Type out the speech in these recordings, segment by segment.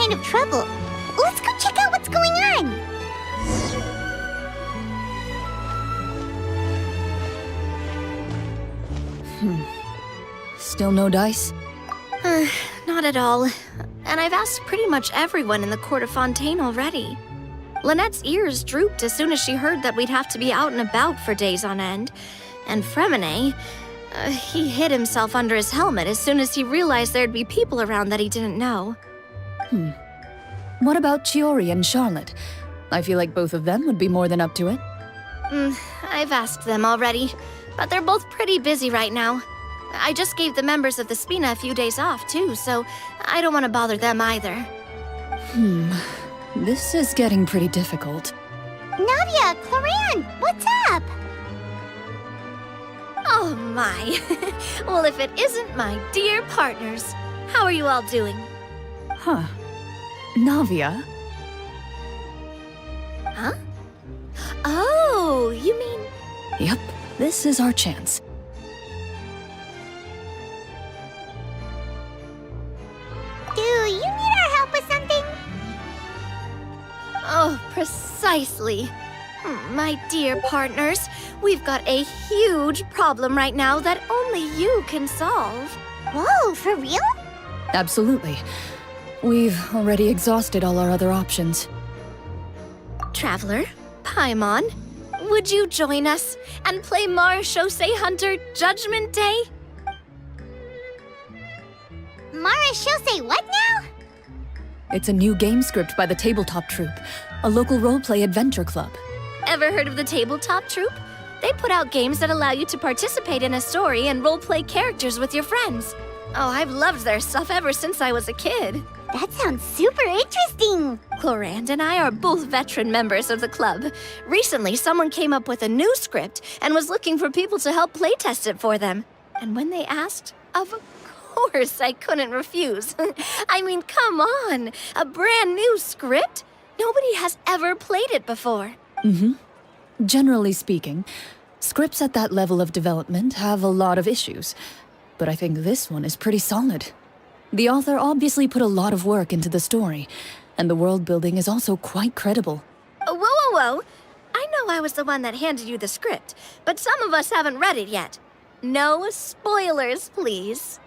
kind of trouble. Let's go check out what's going on. Still no dice? Not at all. And I've asked pretty much everyone in the court of Fontaine already. Lynette's ears drooped as soon as she heard that we'd have to be out and about for days on end. And Fremine, he hid himself under his helmet as soon as he realized there'd be people around that he didn't know. What about Chiori and Charlotte? I feel like both of them would be more than up to it. I've asked them already, but they're both pretty busy right now. I just gave the members of the Spina a few days off, too, so I don't want to bother them either. This is getting pretty difficult. Navia, Clorinde, what's up? Oh my. Well, if it isn't my dear partners. How are you all doing? Huh. Navia? Huh? Oh, you mean... Yep, this is our chance. Do you need our help with something? Oh, precisely. My dear partners, we've got a huge problem right now that only you can solve. Whoa, for real? Absolutely. We've already exhausted all our other options. Traveler, Paimon, would you join us and play Marechaussee Hunter Judgment Day? Marechaussee what now? It's a new game script by the Tabletop Troupe, a local roleplay adventure club. Ever heard of the Tabletop Troupe? They put out games that allow you to participate in a story and roleplay characters with your friends. Oh, I've loved their stuff ever since I was a kid. That sounds super interesting. Clorinde and I are both veteran members of the club. Recently, someone came up with a new script and was looking for people to help playtest it for them. And when they asked, of course I couldn't refuse. I mean, come on, a brand new script? Nobody has ever played it before. Generally speaking, scripts at that level of development have a lot of issues, but I think this one is pretty solid. The author obviously put a lot of work into the story, and the world building is also quite credible. Whoa. I know I was the one that handed you the script, but some of us haven't read it yet. No spoilers, please.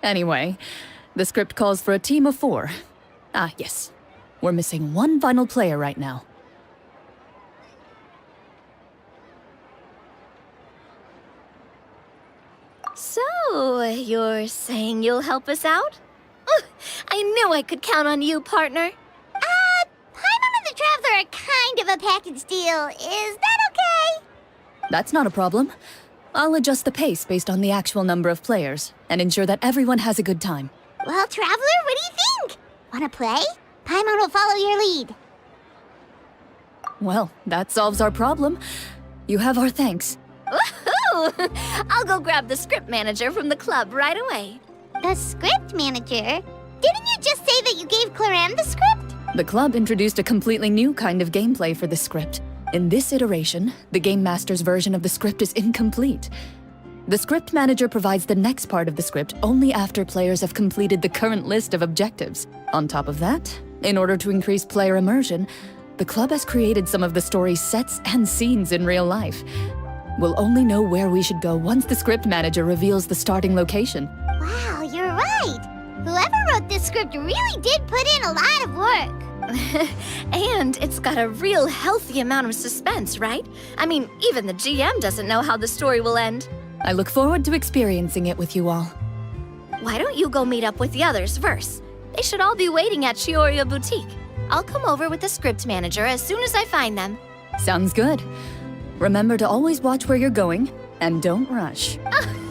Anyway, the script calls for a team of 4. Ah, yes. We're missing one final player right now. So, you're saying you'll help us out? I knew I could count on you, partner. Paimon and the Traveler are kind of a package deal. Is that okay? That's not a problem. I'll adjust the pace based on the actual number of players, and ensure that everyone has a good time. Well, Traveler, what do you think? Wanna play? Paimon will follow your lead. Well, that solves our problem. You have our thanks. Woohoo! I'll go grab the script manager from the club right away. The script manager? Didn't you just say that you gave Clorinde the script? The club introduced a completely new kind of gameplay for the script. In this iteration, the Game Master's version of the script is incomplete. The script manager provides the next part of the script only after players have completed the current list of objectives. On top of that, in order to increase player immersion, the club has created some of the story's sets and scenes in real life. We'll only know where we should go once the script manager reveals the starting location. Wow, you're right. Whoever wrote this script really did put in a lot of work. And it's got a real healthy amount of suspense, right? I mean, even the GM doesn't know how the story will end. I look forward to experiencing it with you all. Why don't you go meet up with the others first? They should all be waiting at Chioria Boutique. I'll come over with the script manager as soon as I find them. Sounds good. Remember to always watch where you're going, and don't rush.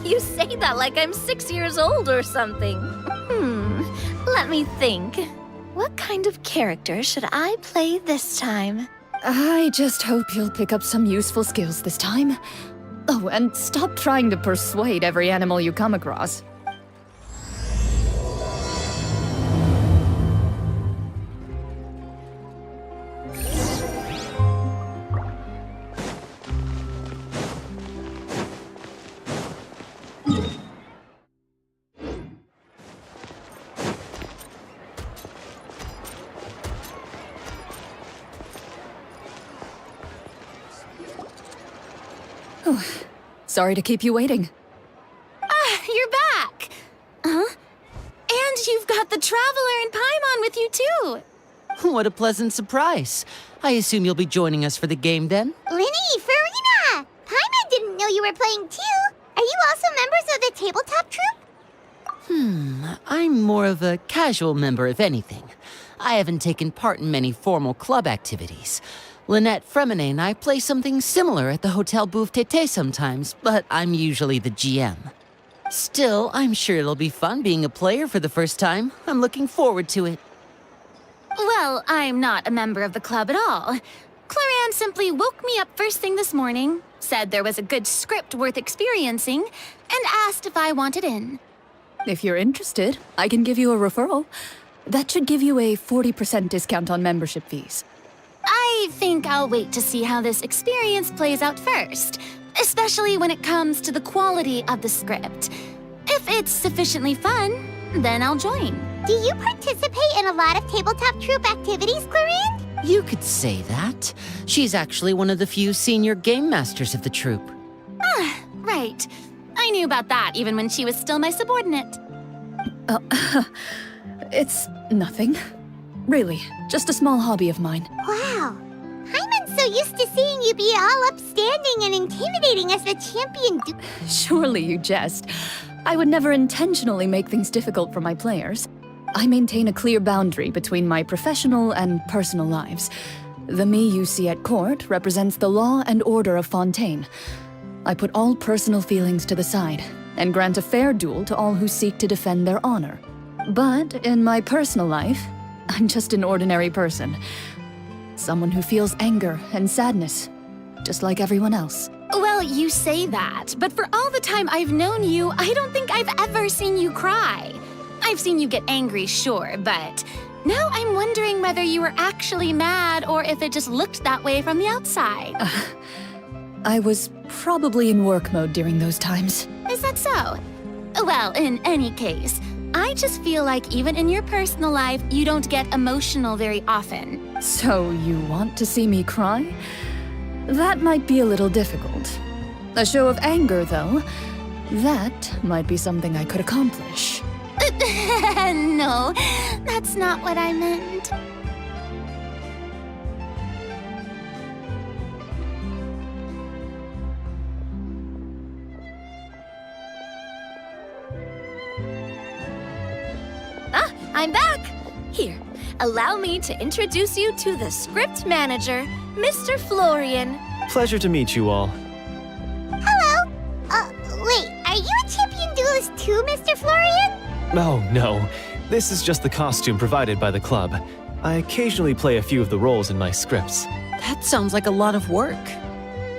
You say that like I'm 6 years old or something. Let me think. What kind of character should I play this time? I just hope you'll pick up some useful skills this time. Oh, and stop trying to persuade every animal you come across. Sorry to keep you waiting. You're back! Huh? And you've got the Traveler and Paimon with you, too! What a pleasant surprise. I assume you'll be joining us for the game then? Linny, Farina! Paimon didn't know you were playing too. Are you also members of the tabletop troupe? I'm more of a casual member, if anything. I haven't taken part in many formal club activities. Lynette Fremine and I play something similar at the Hotel Bouffe Tété sometimes, but I'm usually the GM. Still, I'm sure it'll be fun being a player for the first time. I'm looking forward to it. Well, I'm not a member of the club at all. Clorinde simply woke me up first thing this morning, said there was a good script worth experiencing, and asked if I wanted in. If you're interested, I can give you a referral. That should give you a 40% discount on membership fees. I think I'll wait to see how this experience plays out first, especially when it comes to the quality of the script. If it's sufficiently fun, then I'll join. Do you participate in a lot of tabletop troupe activities, Clorinde? You could say that. She's actually one of the few senior game masters of the troupe. Right. I knew about that even when she was still my subordinate. It's nothing. Really, just a small hobby of mine. Wow. Paimon's so used to seeing you be all upstanding and intimidating as the champion. Surely you jest. I would never intentionally make things difficult for my players. I maintain a clear boundary between my professional and personal lives. The me you see at court represents the law and order of Fontaine. I put all personal feelings to the side and grant a fair duel to all who seek to defend their honor. But in my personal life, I'm just an ordinary person. Someone who feels anger and sadness, just like everyone else. Well, you say that, but for all the time I've known you, I don't think I've ever seen you cry. I've seen you get angry, sure, but now I'm wondering whether you were actually mad or if it just looked that way from the outside. I was probably in work mode during those times. Is that so? Well, in any case, I just feel like even in your personal life, you don't get emotional very often. So you want to see me cry? That might be a little difficult. A show of anger, though, that might be something I could accomplish. No, that's not what I meant. I'm back! Here, allow me to introduce you to the script manager, Mr. Florian. Pleasure to meet you all. Hello. Wait, are you a champion duelist too, Mr. Florian? Oh, no. This is just the costume provided by the club. I occasionally play a few of the roles in my scripts. That sounds like a lot of work.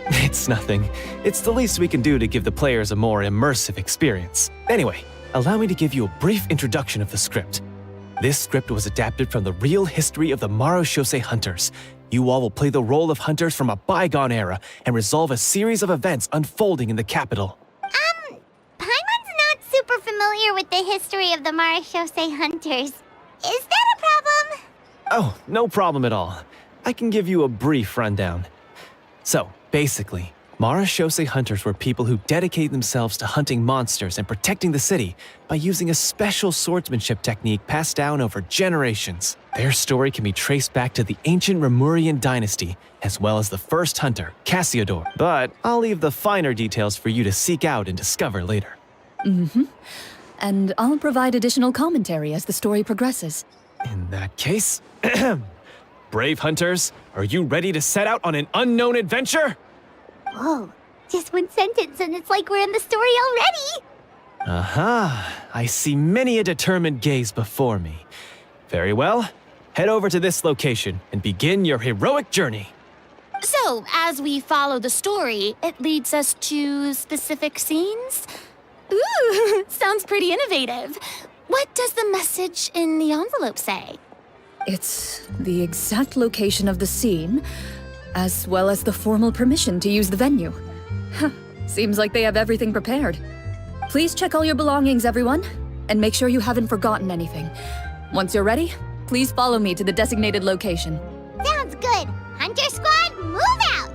It's nothing. It's the least we can do to give the players a more immersive experience. Anyway, allow me to give you a brief introduction of the script. This script was adapted from the real history of the Marechaussee Hunters. You all will play the role of hunters from a bygone era and resolve a series of events unfolding in the capital. Paimon's not super familiar with the history of the Marechaussee Hunters. Is that a problem? Oh, no problem at all. I can give you a brief rundown. So, basically, Marechaussee Hunters were people who dedicated themselves to hunting monsters and protecting the city by using a special swordsmanship technique passed down over generations. Their story can be traced back to the ancient Remurian dynasty, as well as the first hunter, Cassiodor. But I'll leave the finer details for you to seek out and discover later. And I'll provide additional commentary as the story progresses. In that case, brave hunters, are you ready to set out on an unknown adventure? Whoa, just one sentence and it's like we're in the story already! Aha, I see many a determined gaze before me. Very well, head over to this location and begin your heroic journey. So, as we follow the story, it leads us to specific scenes? Ooh, sounds pretty innovative. What does the message in the envelope say? It's the exact location of the scene, as well as the formal permission to use the venue. Huh, seems like they have everything prepared. Please check all your belongings, everyone, and make sure you haven't forgotten anything. Once you're ready, please follow me to the designated location. Sounds good. Hunter Squad, move out!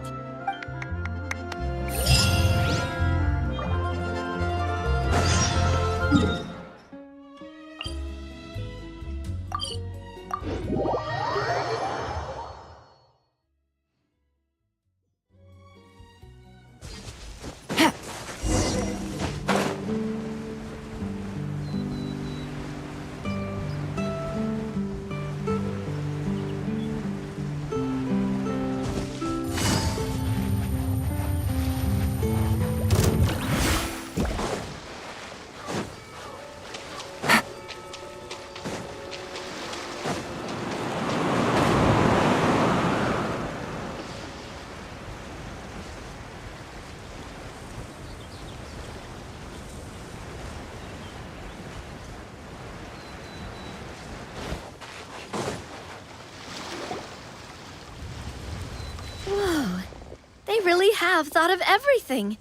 They really have thought of everything.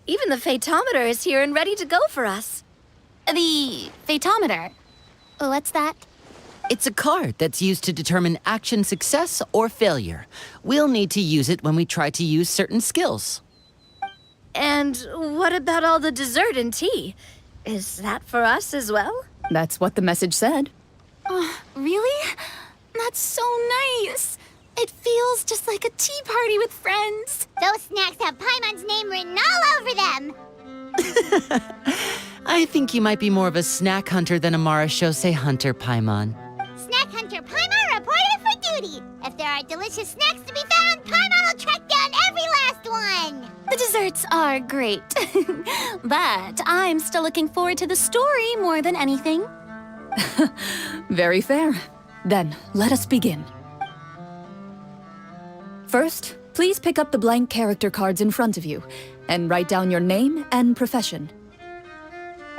Even the Fatometer is here and ready to go for us. The Fatometer? What's that? It's a card that's used to determine action success or failure. We'll need to use it when we try to use certain skills. And what about all the dessert and tea? Is that for us as well? That's what the message said. Really? That's so nice. It feels just like a tea party with friends. Those snacks have Paimon's name written all over them. I think you might be more of a snack hunter than a marashose hunter, Paimon. Snack Hunter Paimon reported for duty. If there are delicious snacks to be found, Paimon will track down every last one. The desserts are great. But I'm still looking forward to the story more than anything. Very fair. Then, let us begin. First, please pick up the blank character cards in front of you and write down your name and profession.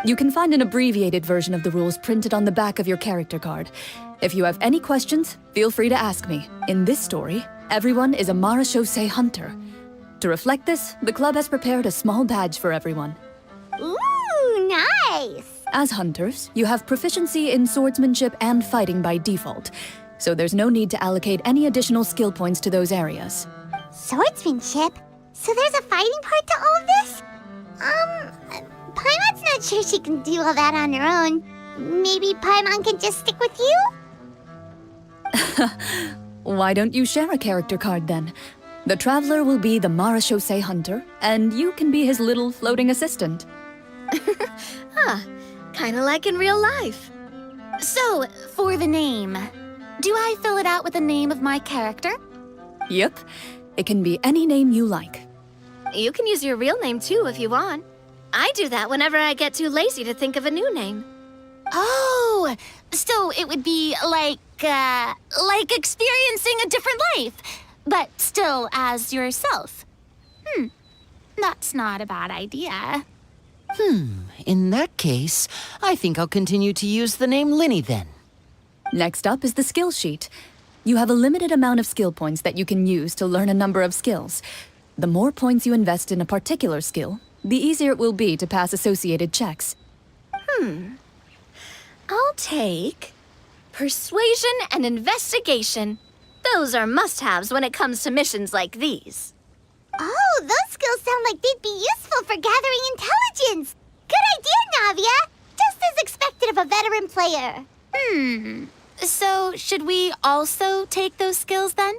You can find an abbreviated version of the rules printed on the back of your character card. If you have any questions, feel free to ask me. In this story, everyone is a marashose hunter. To reflect this, the club has prepared a small badge for everyone. Ooh, nice. As hunters, you have proficiency in swordsmanship and fighting by default, so there's no need to allocate any additional skill points to those areas. Swordsmanship? So there's a fighting part to all of this? Paimon's not sure she can do all that on her own. Maybe Paimon can just stick with you? Why don't you share a character card then? The Traveler will be the marashose hunter, and you can be his little floating assistant. Kinda like in real life. So, for the name, do I fill it out with the name of my character? Yep, it can be any name you like. You can use your real name too if you want. I do that whenever I get too lazy to think of a new name. Oh, so it would be like experiencing a different life, but still as yourself. That's not a bad idea. In that case, I think I'll continue to use the name Linny then. Next up is the skill sheet. You have a limited amount of skill points that you can use to learn a number of skills. The more points you invest in a particular skill, the easier it will be to pass associated checks. I'll take persuasion and investigation. Those are must-haves when it comes to missions like these. Oh, those skills sound like they'd be useful for gathering intelligence. Good idea, Navia. Just as expected of a veteran player. So should we also take those skills then?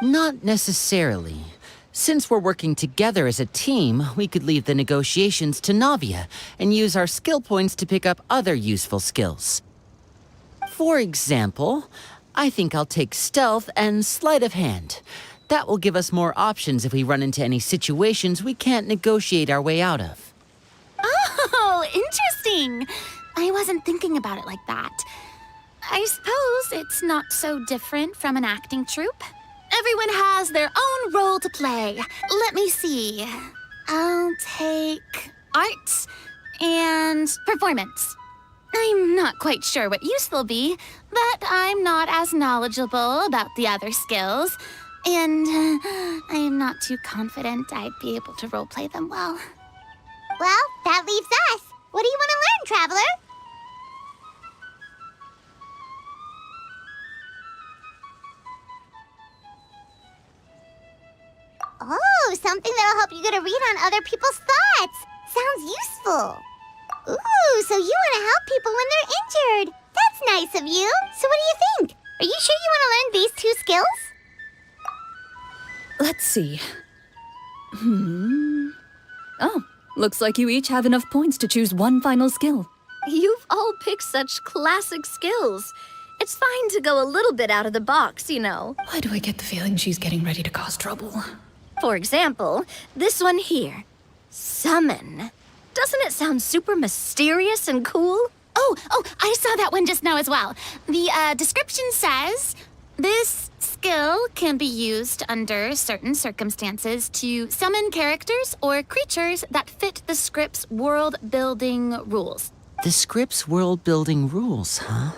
Not necessarily. Since we're working together as a team, we could leave the negotiations to Navia and use our skill points to pick up other useful skills. For example, I think I'll take stealth and sleight of hand. That will give us more options if we run into any situations we can't negotiate our way out of. Oh, interesting. I wasn't thinking about it like that. I suppose it's not so different from an acting troupe. Everyone has their own role to play. Let me see. I'll take arts and performance. I'm not quite sure what use they'll be, but I'm not as knowledgeable about the other skills, and I am not too confident I'd be able to roleplay them well. Well, that leaves us. What do you want to learn, Traveler? Oh, something that'll help you get a read on other people's thoughts. Sounds useful. Ooh, so you want to help people when they're injured. That's nice of you. So what do you think? Are you sure you want to learn these 2 skills? Let's see. Oh, looks like you each have enough points to choose one final skill. You've all picked such classic skills. It's fine to go a little bit out of the box, you know. Why do I get the feeling she's getting ready to cause trouble? For example, this one here. Summon. Doesn't it sound super mysterious and cool? Oh, I saw that one just now as well. The description says, this skill can be used under certain circumstances to summon characters or creatures that fit the script's world-building rules. The script's world-building rules, huh?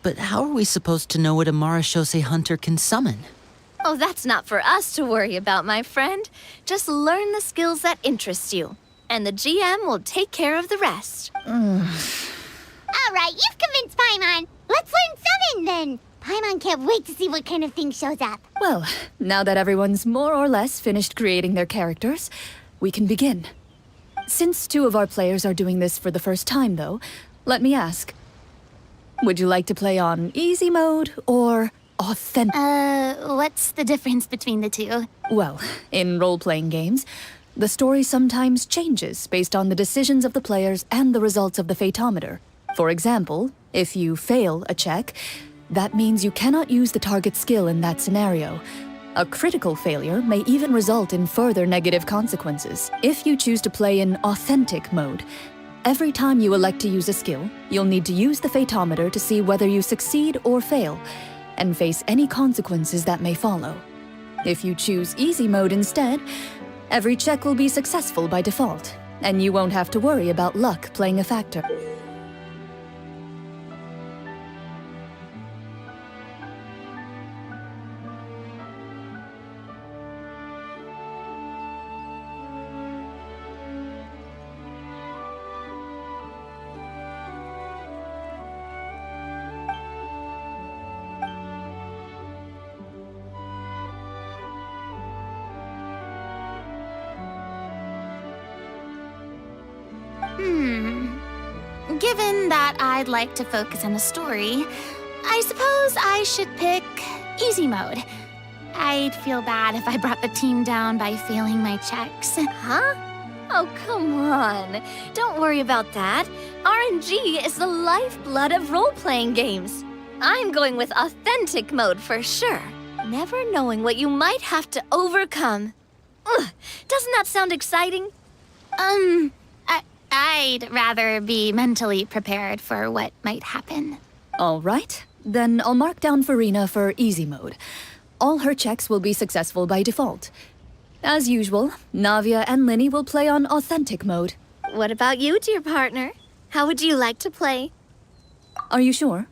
But how are we supposed to know what a Marashose hunter can summon? Oh, that's not for us to worry about, my friend. Just learn the skills that interest you, and the GM will take care of the rest. All right, you've convinced Paimon. Let's learn Summon then. Paimon can't wait to see what kind of thing shows up. Well, now that everyone's more or less finished creating their characters, we can begin. Since 2 of our players are doing this for the first time, though, let me ask. Would you like to play on easy mode or authentic? What's the difference between the 2? Well, in role-playing games, the story sometimes changes based on the decisions of the players and the results of the Fatometer. For example, if you fail a check, that means you cannot use the target skill in that scenario. A critical failure may even result in further negative consequences. If you choose to play in authentic mode, every time you elect to use a skill, you'll need to use the Fatometer to see whether you succeed or fail, and face any consequences that may follow. If you choose easy mode instead, every check will be successful by default, and you won't have to worry about luck playing a factor. Given that I'd like to focus on the story, I suppose I should pick easy mode. I'd feel bad if I brought the team down by failing my checks. Huh? Oh, come on. Don't worry about that. RNG is the lifeblood of role-playing games. I'm going with authentic mode for sure. Never knowing what you might have to overcome. Ugh, doesn't that sound exciting? I'd rather be mentally prepared for what might happen. All right, then I'll mark down Farina for easy mode. All her checks will be successful by default. As usual, Navia and Linny will play on authentic mode. What about you, dear partner? How would you like to play? Are you sure?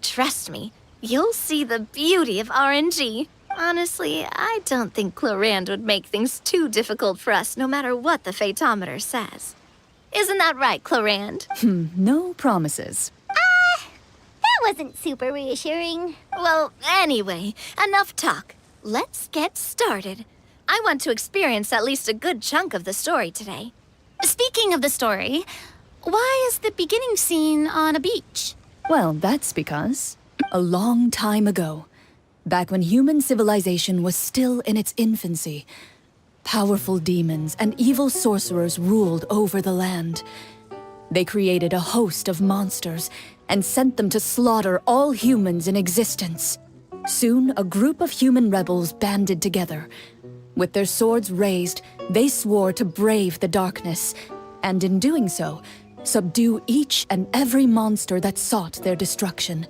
Trust me, you'll see the beauty of RNG. Honestly, I don't think Clorinde would make things too difficult for us, no matter what the Fatometer says. Isn't that right, Clorinde? No promises. That wasn't super reassuring. Well, anyway, enough talk. Let's get started. I want to experience at least a good chunk of the story today. Speaking of the story, why is the beginning scene on a beach? Well, that's because a long time ago, back when human civilization was still in its infancy, powerful demons and evil sorcerers ruled over the land. They created a host of monsters and sent them to slaughter all humans in existence. Soon, a group of human rebels banded together. With their swords raised, they swore to brave the darkness, and in doing so, subdue each and every monster that sought their destruction.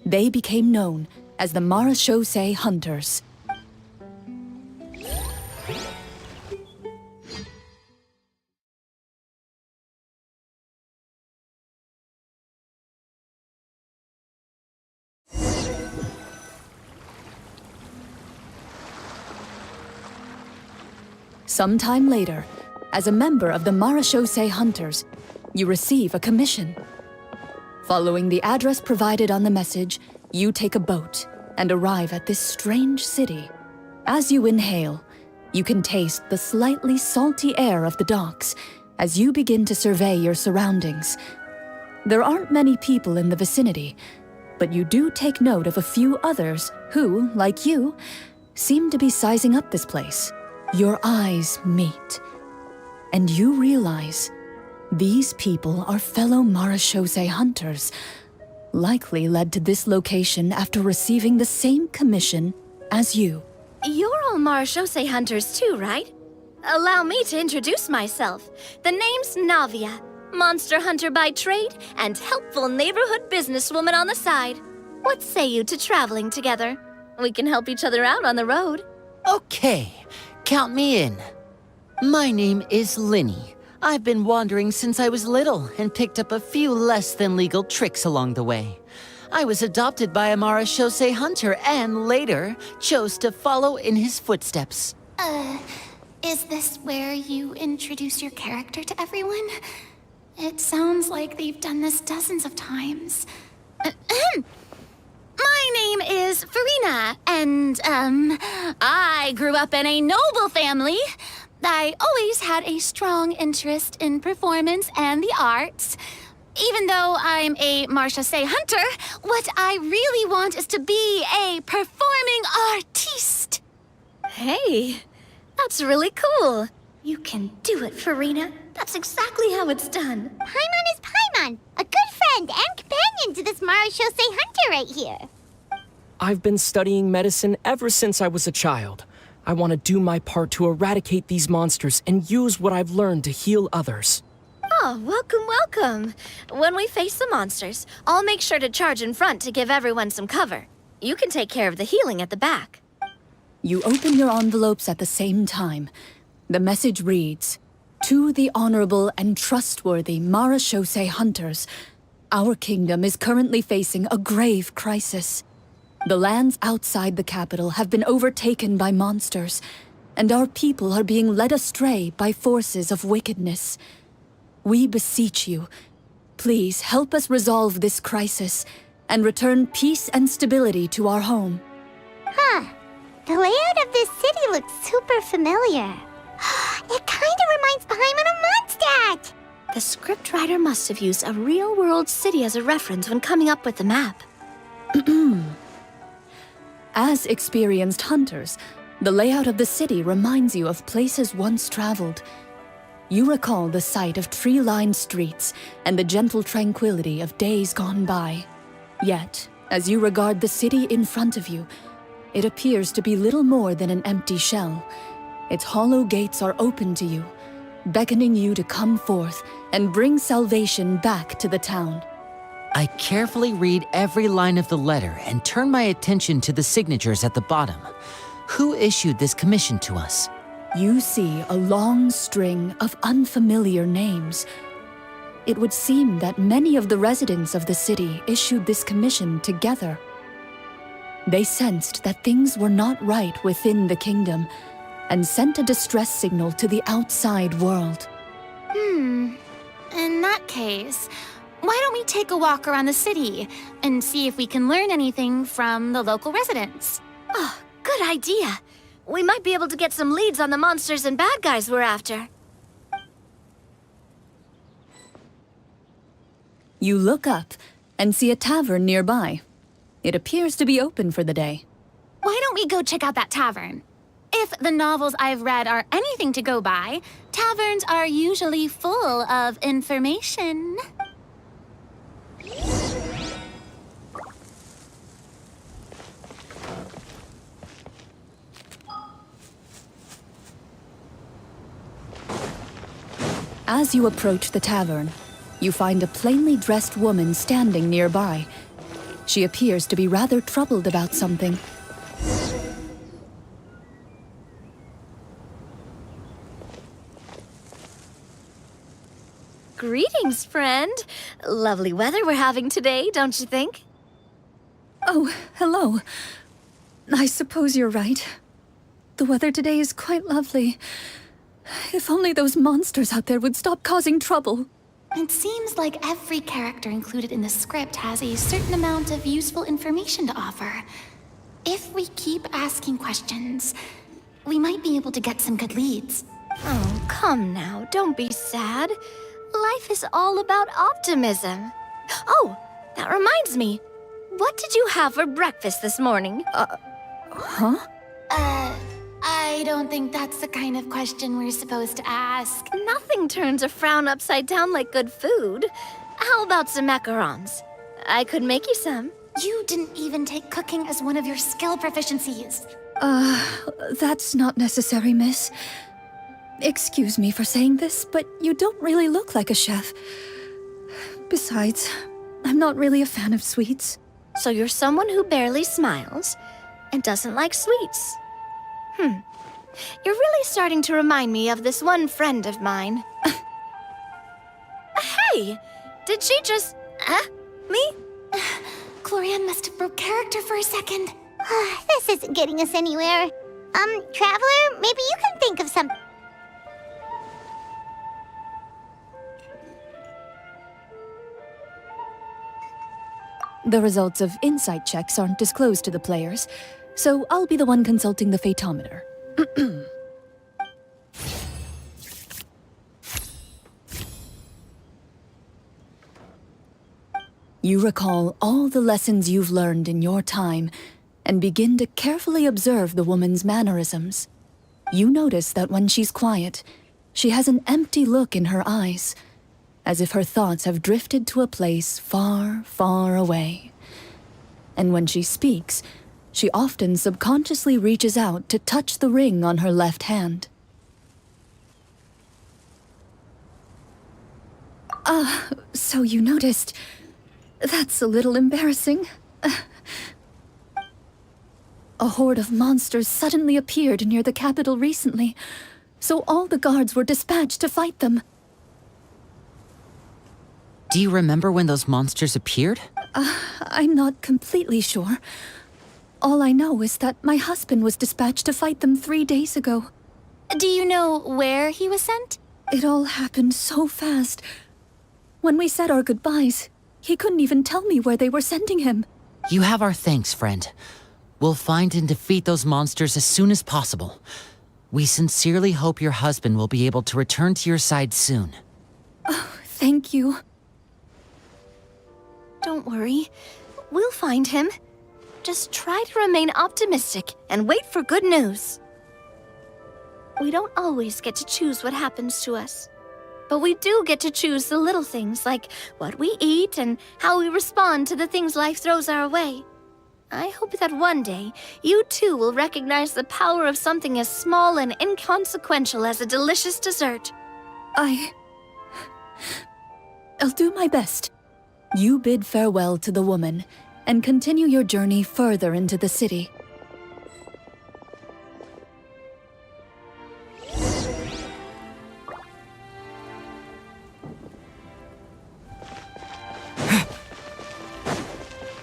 They became known as the Marashose Hunters. Sometime later, as a member of the Marashose Hunters, you receive a commission. Following the address provided on the message, you take a boat and arrive at this strange city. As you inhale, You can taste the slightly salty air of the docks as you begin to survey your surroundings. There aren't many people in the vicinity, but you do take note of a few others who, like you, seem to be sizing up this place. Your eyes meet, and you realize these people are fellow marechaussee hunters, likely led to this location after receiving the same commission as you. You're all marechaussee hunters too, right? Allow me to introduce myself. The name's Navia, monster hunter by trade and helpful neighborhood businesswoman on the side. What say you to traveling together? We can help each other out on the road. Okay, count me in. My name is Linny. I've been wandering since I was little and picked up a few less than legal tricks along the way. I was adopted by a marechaussee hunter and later chose to follow in his footsteps. Is this where you introduce your character to everyone? It sounds like they've done this dozens of times. My name is Farina, and, I grew up in a noble family. I always had a strong interest in performance and the arts. Even though I'm a marechaussee hunter, what I really want is to be a performing artiste. Hey, that's really cool. You can do it, Farina. That's exactly how it's done. Paimon is Paimon, a good friend and companion to this marechaussee hunter right here. I've been studying medicine ever since I was a child. I want to do my part to eradicate these monsters and use what I've learned to heal others. Oh, welcome, welcome. When we face the monsters, I'll make sure to charge in front to give everyone some cover. You can take care of the healing at the back. You open your envelopes at the same time. The message reads, "To the honorable and trustworthy marechaussee hunters, our kingdom is currently facing a grave crisis. The lands outside the capital have been overtaken by monsters, and our people are being led astray by forces of wickedness. We beseech you, please help us resolve this crisis and return peace and stability to our home." Huh. The layout of this city looks super familiar. It kinda reminds Paimon of Mondstadt! The scriptwriter must have used a real-world city as a reference when coming up with the map. As experienced hunters, the layout of the city reminds you of places once traveled. You recall the sight of tree-lined streets and the gentle tranquility of days gone by. Yet, as you regard the city in front of you, it appears to be little more than an empty shell. Its hollow gates are open to you, beckoning you to come forth and bring salvation back to the town. I carefully read every line of the letter and turn my attention to the signatures at the bottom. Who issued this commission to us? You see a long string of unfamiliar names. It would seem that many of the residents of the city issued this commission together. They sensed that things were not right within the kingdom and sent a distress signal to the outside world. In that case, why don't we take a walk around the city and see if we can learn anything from the local residents? Oh, good idea. We might be able to get some leads on the monsters and bad guys we're after. You look up and see a tavern nearby. It appears to be open for the day. Why don't we go check out that tavern? If the novels I've read are anything to go by, taverns are usually full of information. As you approach the tavern, you find a plainly dressed woman standing nearby. She appears to be rather troubled about something. Greetings, friend. Lovely weather we're having today, don't you think? Oh, hello. I suppose you're right. The weather today is quite lovely. If only those monsters out there would stop causing trouble. It seems like every character included in the script has a certain amount of useful information to offer. If we keep asking questions, we might be able to get some good leads. Oh, come now, don't be sad. Life is all about optimism. Oh, that reminds me. What did you have for breakfast this morning? Huh? I don't think that's the kind of question we're supposed to ask. Nothing turns a frown upside down like good food. How about some macarons? I could make you some. You didn't even take cooking as one of your skill proficiencies. That's not necessary, miss. Excuse me for saying this, but you don't really look like a chef. Besides, I'm not really a fan of sweets. So you're someone who barely smiles and doesn't like sweets. You're really starting to remind me of this one friend of mine. Hey! Did she just... me? Clorinde must have broke character for a second. This isn't getting us anywhere. Traveler, maybe you can think of something. The results of insight checks aren't disclosed to the players, so I'll be the one consulting the phaetometer. You recall all the lessons you've learned in your time and begin to carefully observe the woman's mannerisms. You notice that when she's quiet, she has an empty look in her eyes, as if her thoughts have drifted to a place far, far away. And when she speaks, she often subconsciously reaches out to touch the ring on her left hand. So you noticed. That's a little embarrassing. A horde of monsters suddenly appeared near the capital recently, so all the guards were dispatched to fight them. Do you remember when those monsters appeared? I'm not completely sure. All I know is that my husband was dispatched to fight them 3 days ago. Do you know where he was sent? It all happened so fast. When we said our goodbyes, he couldn't even tell me where they were sending him. You have our thanks, friend. We'll find and defeat those monsters as soon as possible. We sincerely hope your husband will be able to return to your side soon. Thank you. Don't worry. We'll find him. Just try to remain optimistic and wait for good news. We don't always get to choose what happens to us. But we do get to choose the little things, like what we eat and how we respond to the things life throws our way. I hope that one day, you too will recognize the power of something as small and inconsequential as a delicious dessert. I'll do my best. You bid farewell to the woman and continue your journey further into the city.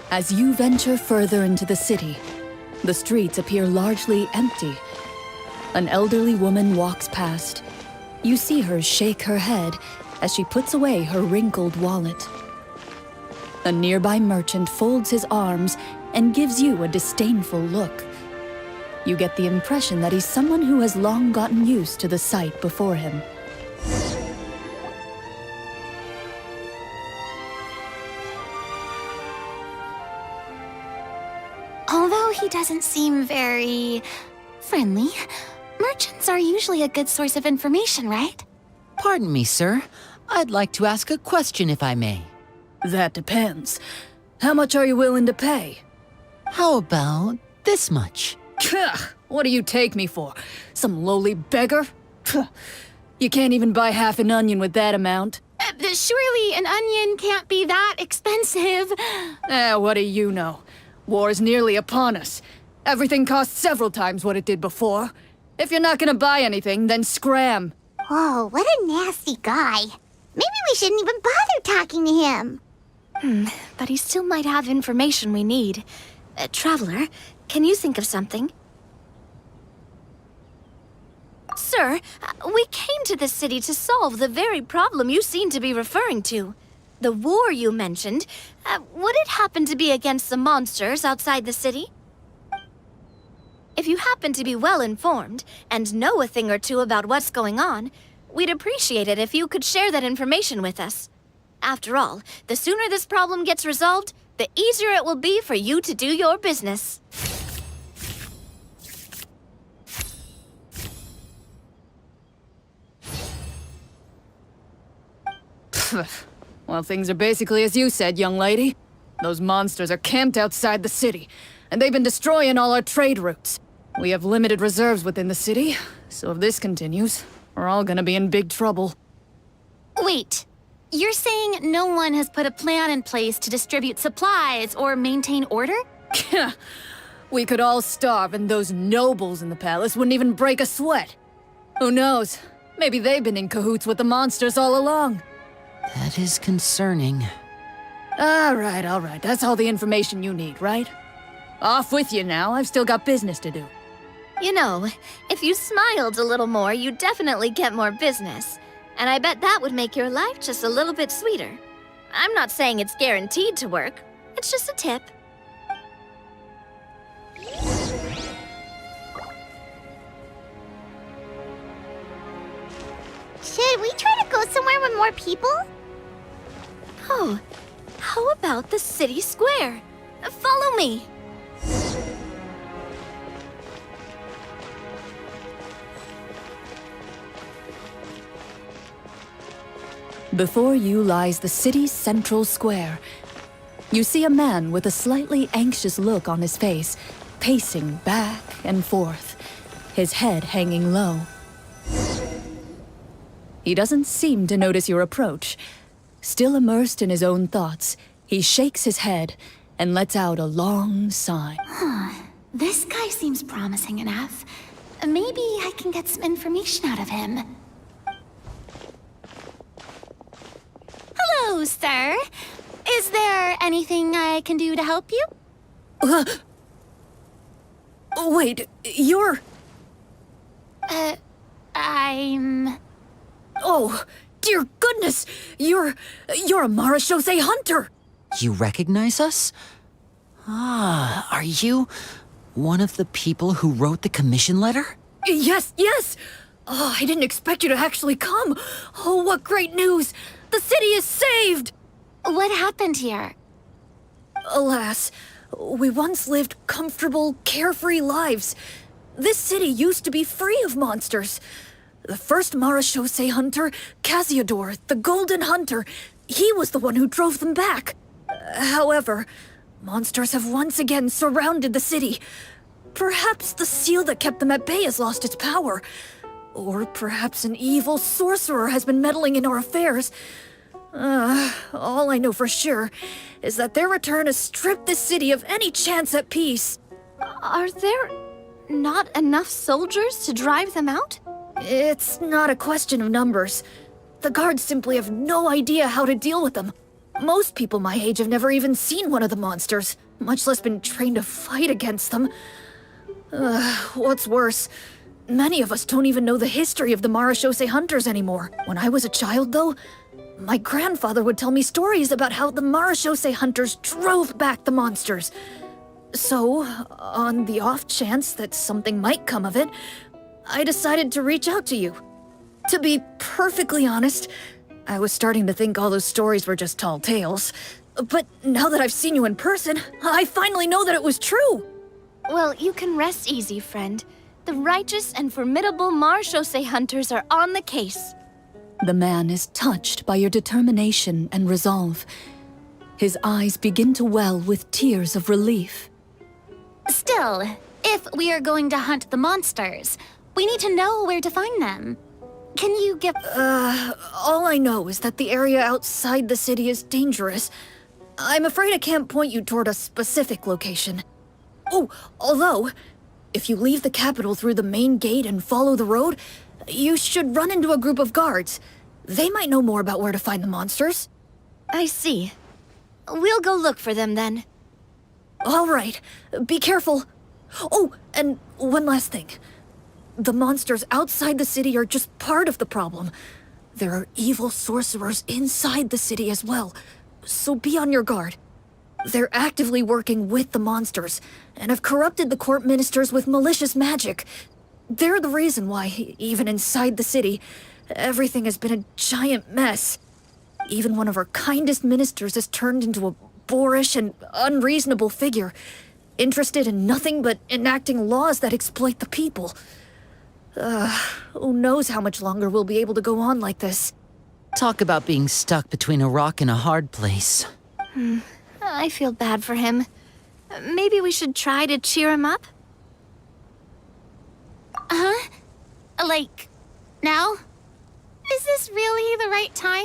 As you venture further into the city, the streets appear largely empty. An elderly woman walks past. You see her shake her head as she puts away her wrinkled wallet. A nearby merchant folds his arms and gives you a disdainful look. You get the impression that he's someone who has long gotten used to the sight before him. Although he doesn't seem very friendly, merchants are usually a good source of information, right? Pardon me, sir. I'd like to ask a question if I may. That depends. How much are you willing to pay? How about this much? What do you take me for? Some lowly beggar? You can't even buy half an onion with that amount. Surely an onion can't be that expensive. What do you know? War's nearly upon us. Everything costs several times what it did before. If you're not gonna buy anything, then scram. Whoa, what a nasty guy. Maybe we shouldn't even bother talking to him. But he still might have information we need. Traveler, can you think of something? Sir, we came to this city to solve the very problem you seem to be referring to. The war you mentioned, would it happen to be against the monsters outside the city? If you happen to be well informed and know a thing or two about what's going on, we'd appreciate it if you could share that information with us. After all, the sooner this problem gets resolved, the easier it will be for you to do your business. Well, things are basically as you said, young lady. Those monsters are camped outside the city, and they've been destroying all our trade routes. We have limited reserves within the city, so if this continues, we're all gonna be in big trouble. Wait, you're saying no one has put a plan in place to distribute supplies or maintain order? We could all starve, and those nobles in the palace wouldn't even break a sweat. Who knows? Maybe they've been in cahoots with the monsters all along. That is concerning. All right. That's all the information you need, right? Off with you now. I've still got business to do. You know, if you smiled a little more, you'd definitely get more business. And I bet that would make your life just a little bit sweeter. I'm not saying it's guaranteed to work. It's just a tip. Should we try to go somewhere with more people? Oh, how about the city square? Follow me. Before you lies the city's central square. You see a man with a slightly anxious look on his face, pacing back and forth, his head hanging low. He doesn't seem to notice your approach. Still immersed in his own thoughts, he shakes his head and lets out a long sigh. This guy seems promising enough. Maybe I can get some information out of him. Hello, sir. Is there anything I can do to help you? Wait, you're... I'm... Oh, dear goodness! You're a Marashose hunter! You recognize us? Ah, are you one of the people who wrote the commission letter? Yes! Oh, I didn't expect you to actually come. Oh, what great news! The city is saved! What happened here? Alas, we once lived comfortable, carefree lives. This city used to be free of monsters. The first Marashose hunter, Casiodor, the Golden Hunter, he was the one who drove them back. However, monsters have once again surrounded the city. Perhaps the seal that kept them at bay has lost its power. Or perhaps an evil sorcerer has been meddling in our affairs. All I know for sure is that their return has stripped the city of any chance at peace. Are there not enough soldiers to drive them out? It's not a question of numbers. The guards simply have no idea how to deal with them. Most people my age have never even seen one of the monsters, much less been trained to fight against them. What's worse, many of us don't even know the history of the Marashose hunters anymore. When I was a child, though, my grandfather would tell me stories about how the Marashose hunters drove back the monsters. So, on the off chance that something might come of it, I decided to reach out to you. To be perfectly honest, I was starting to think all those stories were just tall tales. But now that I've seen you in person, I finally know that it was true! Well, you can rest easy, friend. The righteous and formidable Marashose hunters are on the case. The man is touched by your determination and resolve. His eyes begin to well with tears of relief. Still, if we are going to hunt the monsters, we need to know where to find them. Can you give... All I know is that the area outside the city is dangerous. I'm afraid I can't point you toward a specific location. Oh, although, if you leave the capital through the main gate and follow the road, you should run into a group of guards. They might know more about where to find the monsters. I see. We'll go look for them then. All right, be careful. Oh, and one last thing. The monsters outside the city are just part of the problem. There are evil sorcerers inside the city as well, so be on your guard. They're actively working with the monsters and have corrupted the court ministers with malicious magic. They're the reason why, even inside the city, everything has been a giant mess. Even one of our kindest ministers has turned into a boorish and unreasonable figure, interested in nothing but enacting laws that exploit the people. Who knows how much longer we'll be able to go on like this. Talk about being stuck between a rock and a hard place. I feel bad for him. Maybe we should try to cheer him up? Huh? Like, now? Is this really the right time?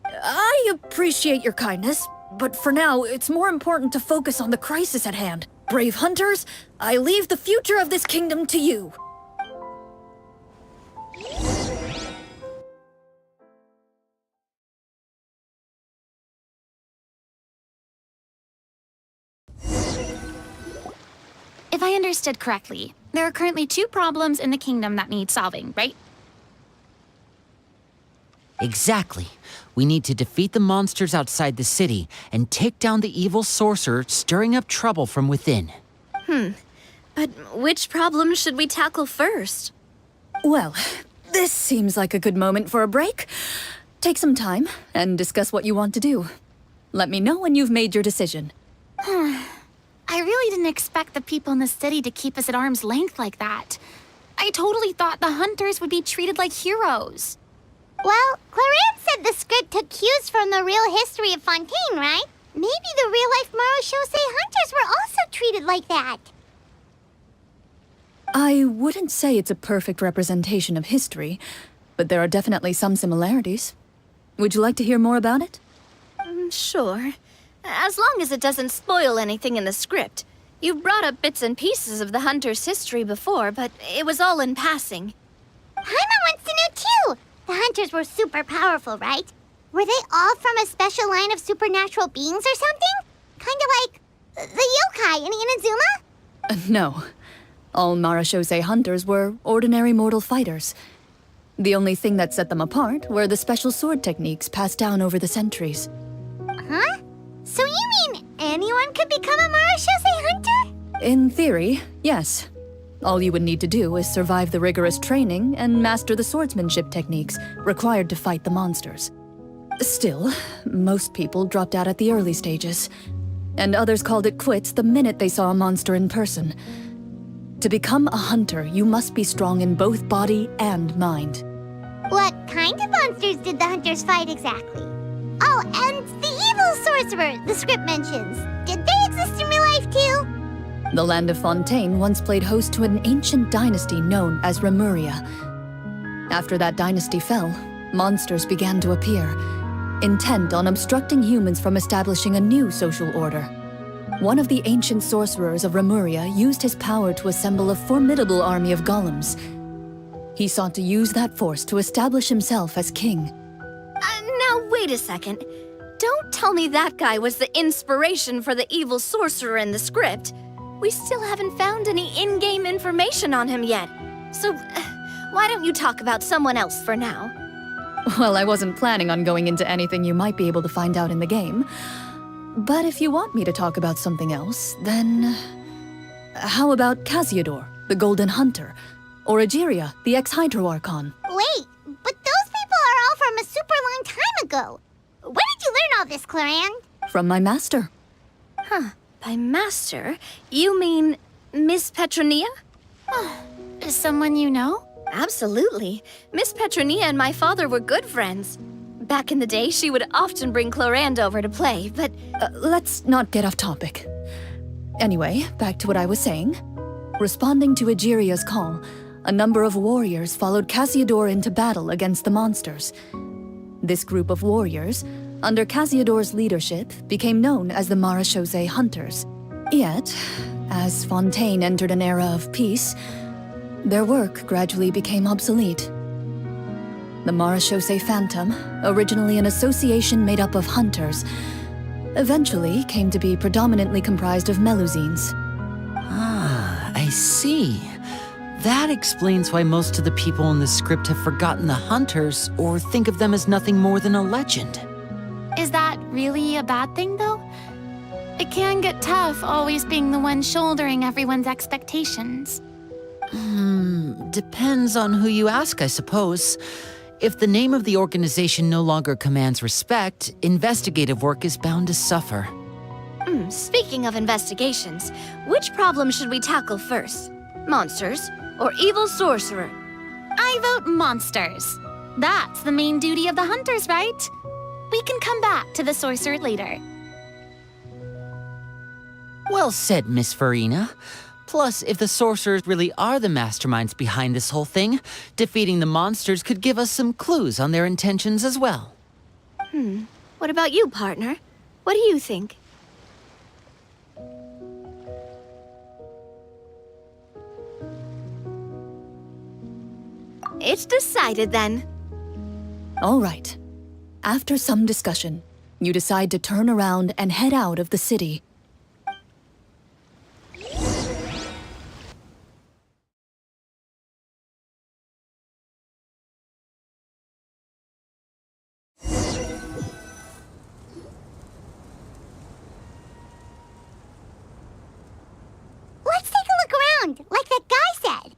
I appreciate your kindness, but for now, it's more important to focus on the crisis at hand. Brave hunters, I leave the future of this kingdom to you. If I understood correctly, there are currently 2 problems in the kingdom that need solving, right? Exactly. We need to defeat the monsters outside the city and take down the evil sorcerer stirring up trouble from within. But which problem should we tackle first? Well, this seems like a good moment for a break. Take some time and discuss what you want to do. Let me know when you've made your decision. I really didn't expect the people in the city to keep us at arm's length like that. I totally thought the hunters would be treated like heroes. Well, Clorinde said the script took cues from the real history of Fontaine, right? Maybe the real-life Marachose hunters were also treated like that. I wouldn't say it's a perfect representation of history, but there are definitely some similarities. Would you like to hear more about it? Sure. As long as it doesn't spoil anything in the script. You brought up bits and pieces of the hunter's history before, but it was all in passing. Paimon wants to know too! The hunters were super powerful, right? Were they all from a special line of supernatural beings or something? Kinda like the yokai in Inazuma? No. All Marachose hunters were ordinary mortal fighters. The only thing that set them apart were the special sword techniques passed down over the centuries. Huh? So you mean anyone could become a Marachose hunter? In theory, yes. All you would need to do is survive the rigorous training and master the swordsmanship techniques required to fight the monsters. Still, most people dropped out at the early stages, and others called it quits the minute they saw a monster in person. To become a hunter, you must be strong in both body and mind. What kind of monsters did the hunters fight exactly? Oh, and the evil sorcerer the script mentions. Did they exist in real life too? The land of Fontaine once played host to an ancient dynasty known as Remuria. After that dynasty fell, monsters began to appear, intent on obstructing humans from establishing a new social order. One of the ancient sorcerers of Remuria used his power to assemble a formidable army of golems. He sought to use that force to establish himself as king. Now wait a second. Don't tell me that guy was the inspiration for the evil sorcerer in the script. We still haven't found any in-game information on him yet. So, why don't you talk about someone else for now? Well, I wasn't planning on going into anything you might be able to find out in the game. But if you want me to talk about something else, then... How about Casiodor, the Golden Hunter? Or Egeria, the ex-Hydro Archon? Wait, but those people are all from a super long time ago. Where did you learn all this, Clorinde? From my master. By master, you mean Miss Petronia? Is someone you know? Absolutely. Miss Petronia and my father were good friends. Back in the day, she would often bring Clorinde over to play, but... Let's not get off topic. Anyway, back to what I was saying. Responding to Egeria's call, a number of warriors followed Casiodor into battle against the monsters. This group of warriors, under Casiodor's leadership, became known as the Marachose Hunters. Yet, as Fontaine entered an era of peace, their work gradually became obsolete. The Marachose Phantom, originally an association made up of hunters, eventually came to be predominantly comprised of Melusines. Ah, I see. That explains why most of the people in the script have forgotten the hunters or think of them as nothing more than a legend. Is that really a bad thing, though? It can get tough always being the one shouldering everyone's expectations. Depends on who you ask, I suppose. If the name of the organization no longer commands respect, investigative work is bound to suffer. Speaking of investigations, which problem should we tackle first? Monsters or evil sorcerer? I vote monsters. That's the main duty of the hunters, right? We can come back to the sorcerer later. Well said, Miss Farina. Plus, if the sorcerers really are the masterminds behind this whole thing, defeating the monsters could give us some clues on their intentions as well. What about you, partner? What do you think? It's decided then. All right. After some discussion, you decide to turn around and head out of the city. Let's take a look around, like that guy said.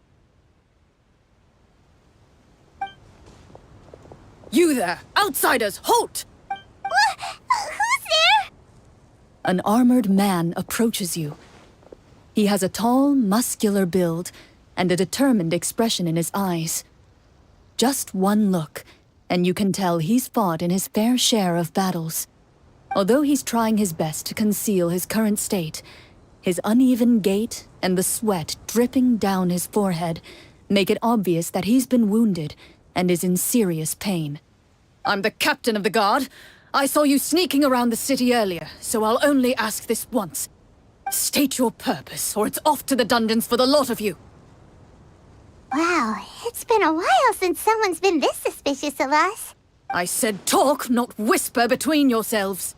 You there! Outsiders, halt! Who's there? An armored man approaches you. He has a tall, muscular build and a determined expression in his eyes. Just one look, and you can tell he's fought in his fair share of battles. Although he's trying his best to conceal his current state, his uneven gait and the sweat dripping down his forehead make it obvious that he's been wounded and is in serious pain. I'm the captain of the guard. I saw you sneaking around the city earlier, so I'll only ask this once. State your purpose, or it's off to the dungeons for the lot of you. Wow, it's been a while since someone's been this suspicious of us. I said talk, not whisper between yourselves.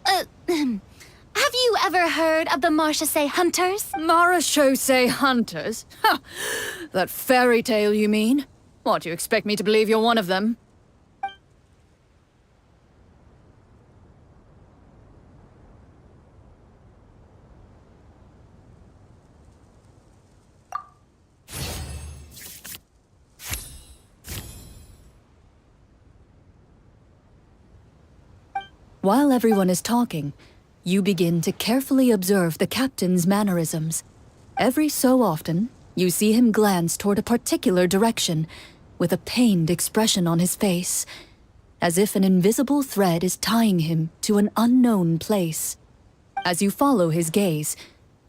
Have you ever heard of the Marchese Hunters? Marachose hunters? Ha! That fairy tale, you mean? What, you expect me to believe you're one of them? While everyone is talking, you begin to carefully observe the captain's mannerisms. Every so often, you see him glance toward a particular direction, with a pained expression on his face, as if an invisible thread is tying him to an unknown place. As you follow his gaze,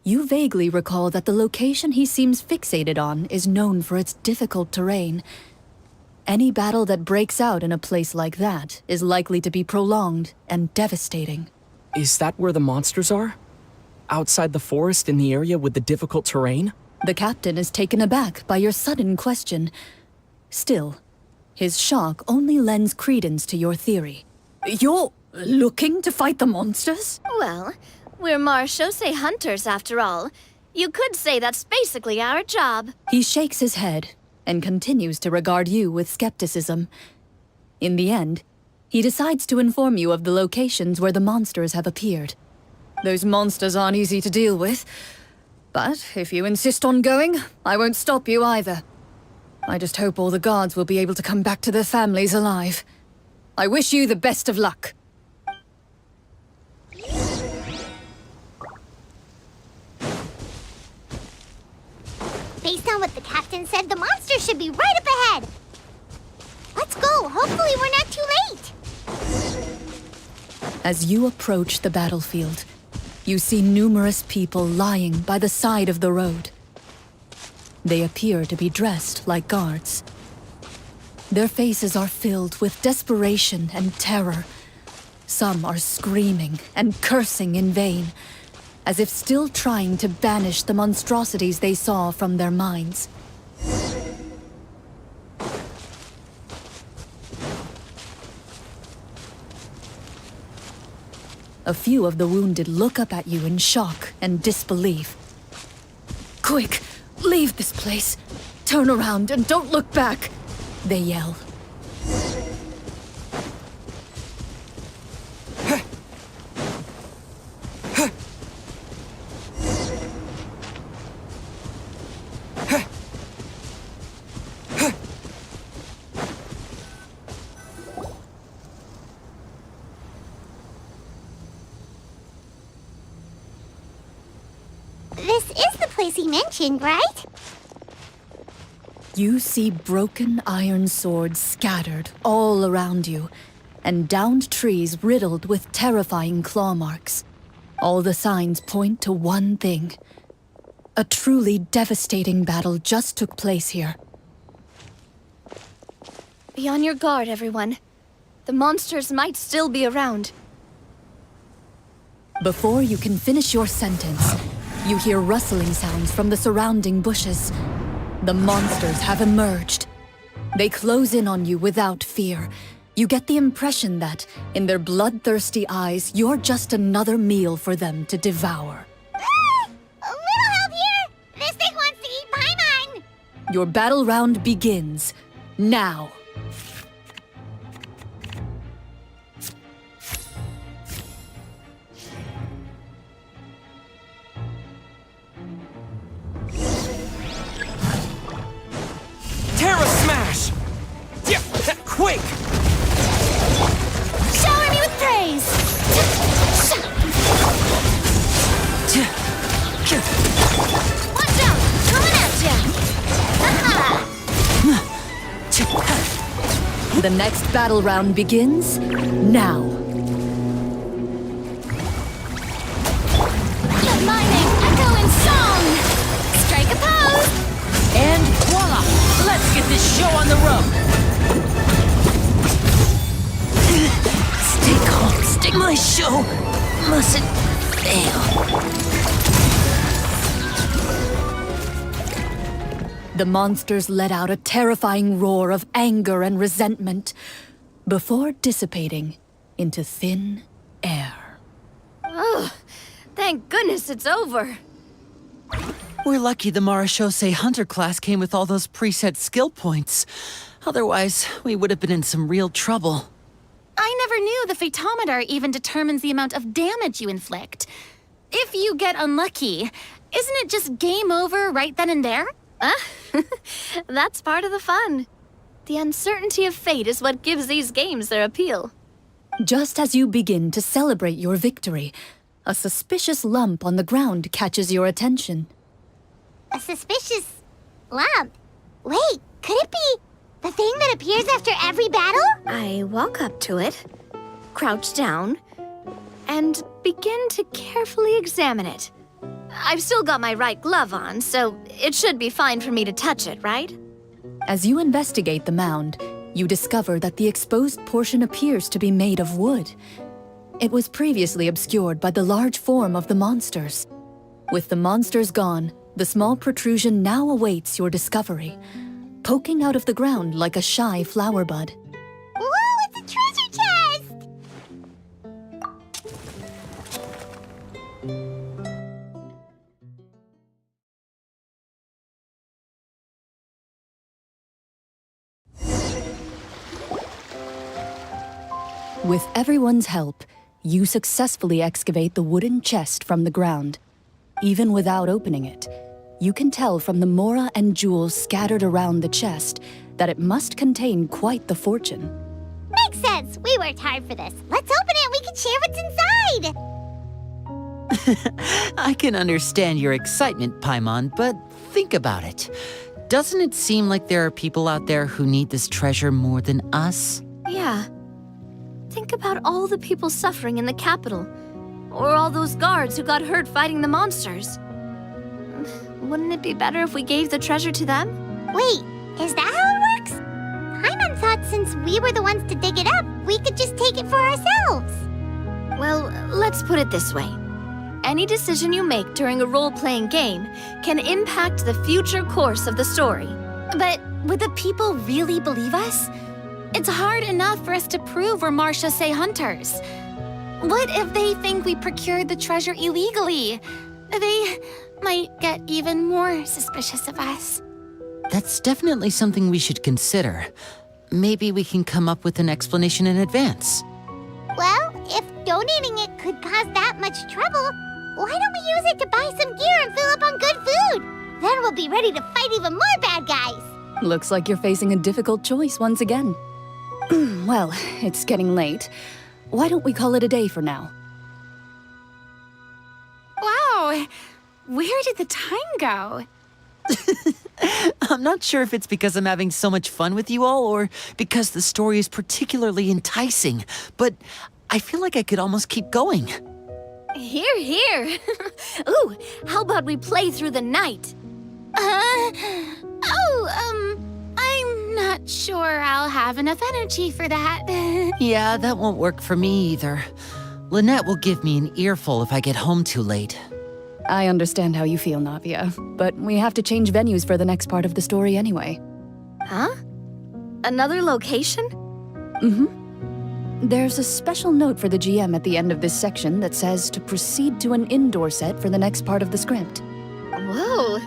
you vaguely recall that the location he seems fixated on is known for its difficult terrain. Any battle that breaks out in a place like that is likely to be prolonged and devastating. Is that where the monsters are? Outside the forest in the area with the difficult terrain? The captain is taken aback by your sudden question. Still, his shock only lends credence to your theory. You're looking to fight the monsters? Well, we're Marchese Hunters after all. You could say that's basically our job. He shakes his head and continues to regard you with skepticism. In the end, he decides to inform you of the locations where the monsters have appeared. Those monsters aren't easy to deal with, but if you insist on going, I won't stop you either. I just hope all the guards will be able to come back to their families alive. I wish you the best of luck. Based on what the captain said, the monster should be right up ahead. Let's go. Hopefully we're not too late. As you approach the battlefield, you see numerous people lying by the side of the road. They appear to be dressed like guards. Their faces are filled with desperation and terror. Some are screaming and cursing in vain, as if still trying to banish the monstrosities they saw from their minds. A few of the wounded look up at you in shock and disbelief. Quick, leave this place. Turn around and don't look back, they yell. this is the place he mentioned, right? You see broken iron swords scattered all around you, and downed trees riddled with terrifying claw marks. All the signs point to one thing. A truly devastating battle just took place here. Be on your guard, everyone. The monsters might still be around. Before you can finish your sentence, you hear rustling sounds from the surrounding bushes. The monsters have emerged. They close in on you without fear. You get the impression that, in their bloodthirsty eyes, you're just another meal for them to devour. A little help here! This thing wants to eat Paimon! Your battle round begins now. Terra Smash! Yeah, quick! Shower me with praise! Watch out! Coming at ya! The next battle round begins now. The mining echo in song! Strike a pose! And voila! Let's get this show on the road! Stay calm, stay my show mustn't fail. The monsters let out a terrifying roar of anger and resentment before dissipating into thin air. Thank goodness it's over. We're lucky the Marashose Hunter class came with all those preset skill points. Otherwise, we would have been in some real trouble. I never knew the photometer even determines the amount of damage you inflict. If you get unlucky, isn't it just game over right then and there? That's part of the fun. The uncertainty of fate is what gives these games their appeal. Just as you begin to celebrate your victory, a suspicious lump on the ground catches your attention. A suspicious lump. Wait, could it be the thing that appears after every battle? I walk up to it, crouch down, and begin to carefully examine it. I've still got my right glove on, so it should be fine for me to touch it, right? As you investigate the mound, you discover that the exposed portion appears to be made of wood. It was previously obscured by the large form of the monsters. With the monsters gone, the small protrusion now awaits your discovery, poking out of the ground like a shy flower bud. Whoa, it's a treasure chest! With everyone's help, you successfully excavate the wooden chest from the ground. Even without opening it, you can tell from the mora and jewels scattered around the chest that it must contain quite the fortune. Makes sense. We worked hard for this. Let's open it and we can share what's inside. I can understand your excitement, Paimon, but think about it. Doesn't it seem like there are people out there who need this treasure more than us? Yeah. Think about all the people suffering in the capital, or all those guards who got hurt fighting the monsters. Wouldn't it be better if we gave the treasure to them? Wait, is that how it works? Paimon thought since we were the ones to dig it up, we could just take it for ourselves. Well, let's put it this way. Any decision you make during a role-playing game can impact the future course of the story. But would the people really believe us? It's hard enough for us to prove we're Marashose hunters. What if they think we procured the treasure illegally? They might get even more suspicious of us. That's definitely something we should consider. Maybe we can come up with an explanation in advance. Well, if donating it could cause that much trouble, why don't we use it to buy some gear and fill up on good food? Then we'll be ready to fight even more bad guys. Looks like you're facing a difficult choice once again. Well, it's getting late. Why don't we call it a day for now? Wow, Where did the time go? I'm not sure if it's because I'm having so much fun with you all or because the story is particularly enticing, but I feel like I could almost keep going. Here, here. Ooh, how about we play through the night? I'm not sure I'll have enough energy for that. Yeah, that won't work for me either. Lynette will give me an earful if I get home too late. I understand how you feel, Navia, but we have to change venues for the next part of the story anyway. Huh? Another location? There's a special note for the GM at the end of this section that says to proceed to an indoor set for the next part of the script. Whoa,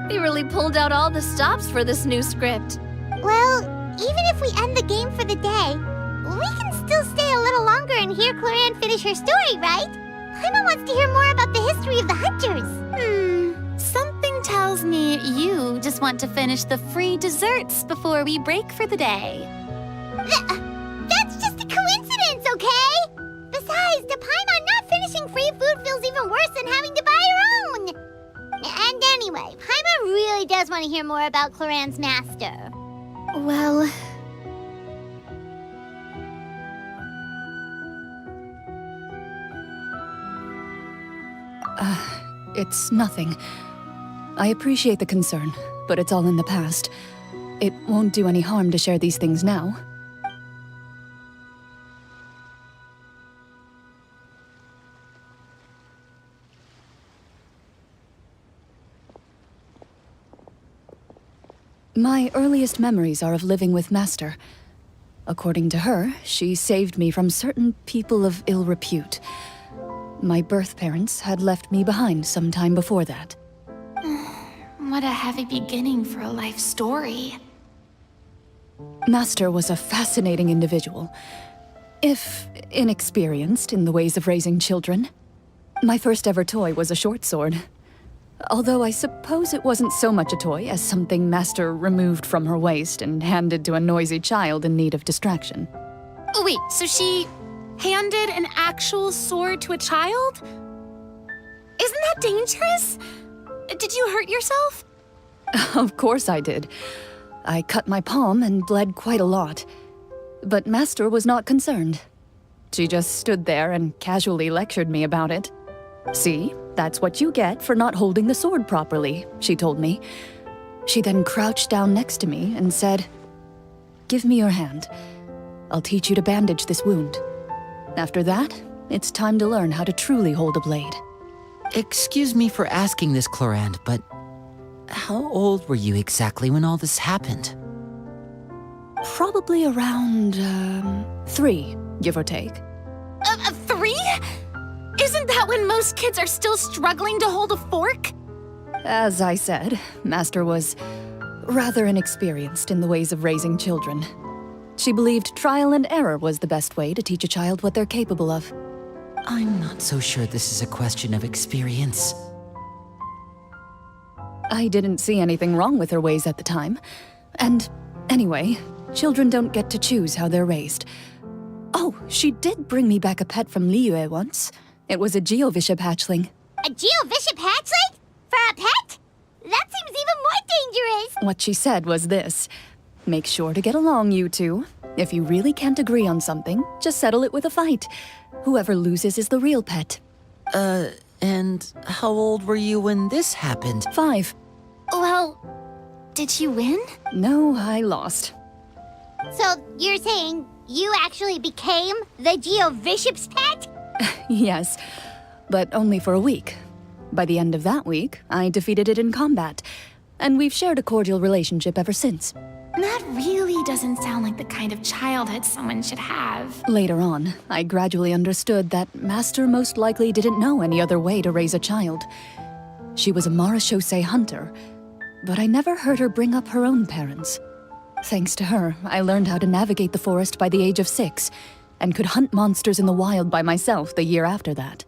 they really pulled out all the stops for this new script. Well, even if we end the game for the day, we can still stay a little longer and hear Clorinde finish her story, right? Paimon wants to hear more about the history of the hunters. Something tells me you just want to finish the free desserts before we break for the day. That's just a coincidence, okay? Besides, to Paimon, not finishing free food feels even worse than having to buy her own. And anyway, Paimon really does want to hear more about Clorinde's master. Well, It's nothing. I appreciate the concern, but it's all in the past. It won't do any harm to share these things now. My earliest memories are of living with Master. According to her, she saved me from certain people of ill repute. My birth parents had left me behind some time before that. what a heavy beginning for a life story. Master was a fascinating individual, if inexperienced in the ways of raising children. My first ever toy was a short sword. Although I suppose it wasn't so much a toy as something Master removed from her waist and handed to a noisy child in need of distraction. Oh, wait, so she handed an actual sword to a child? Isn't that dangerous? Did you hurt yourself? Of course I did. I cut my palm and bled quite a lot. But Master was not concerned. She just stood there and casually lectured me about it. See, that's what you get for not holding the sword properly, she told me. She then crouched down next to me and said, "Give me your hand. I'll teach you to bandage this wound. After that, it's time to learn how to truly hold a blade." Excuse me for asking this, Clorinde, but how old were you exactly when all this happened? Probably around, 3, give or take. 3? Isn't that when most kids are still struggling to hold a fork? As I said, Master was rather inexperienced in the ways of raising children. She believed trial and error was the best way to teach a child what they're capable of. I'm not so sure this is a question of experience. I didn't see anything wrong with her ways at the time. And anyway, children don't get to choose how they're raised. Oh, she did bring me back a pet from Liyue once. It was a Geovishap hatchling. A Geovishap hatchling? For a pet? That seems even more dangerous. What she said was this: make sure to get along, you two. If you really can't agree on something, just settle it with a fight. Whoever loses is the real pet. And how old were you when this happened? 5. Well, did you win? No, I lost. So you're saying you actually became the Geovishap's pet? Yes, but only for a week. By the end of that week, I defeated it in combat, and we've shared a cordial relationship ever since. That really doesn't sound like the kind of childhood someone should have. Later on, I gradually understood that Master most likely didn't know any other way to raise a child. She was a Marachose hunter, but I never heard her bring up her own parents. Thanks to her, I learned how to navigate the forest by the age of 6, and could hunt monsters in the wild by myself the year after that.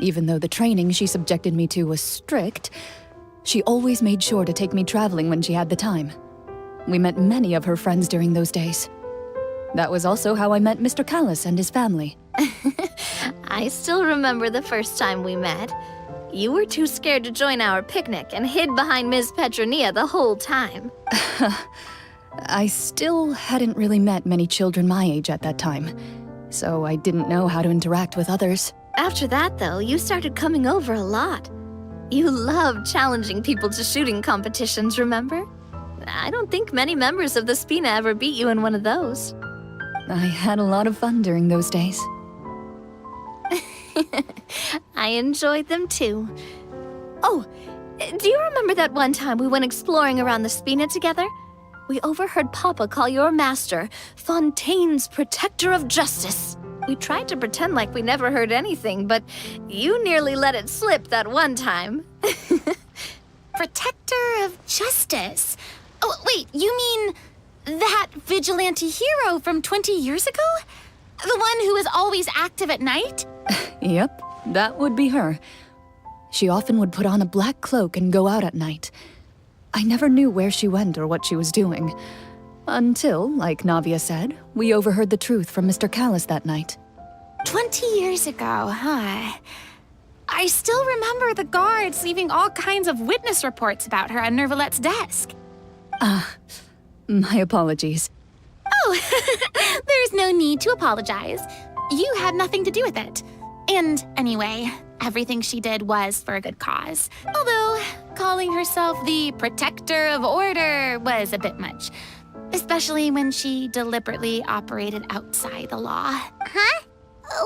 Even though the training she subjected me to was strict, she always made sure to take me traveling when she had the time. We met many of her friends during those days. That was also how I met Mr. Callis and his family. I still remember the first time we met. You were too scared to join our picnic and hid behind Ms. Petronia the whole time. I still hadn't really met many children my age at that time, so I didn't know how to interact with others. After that, though, you started coming over a lot. You loved challenging people to shooting competitions, remember? I don't think many members of the Spina ever beat you in one of those. I had a lot of fun during those days. I enjoyed them too. Oh, do you remember that one time we went exploring around the Spina together? We overheard Papa call your master Fontaine's Protector of Justice. We tried to pretend like we never heard anything, but you nearly let it slip that one time. Protector of Justice. Oh, wait, you mean that vigilante hero from 20 years ago? The one who is always active at night? Yep, that would be her. She often would put on a black cloak and go out at night. I never knew where she went or what she was doing. Until, like Navia said, we overheard the truth from Mr. Callis that night. 20 years ago, huh? I still remember the guards leaving all kinds of witness reports about her on Nervalette's desk. My apologies. Oh, there's no need to apologize. You had nothing to do with it. And anyway, everything she did was for a good cause. Although, calling herself the Protector of Order was a bit much. Especially when she deliberately operated outside the law. Huh?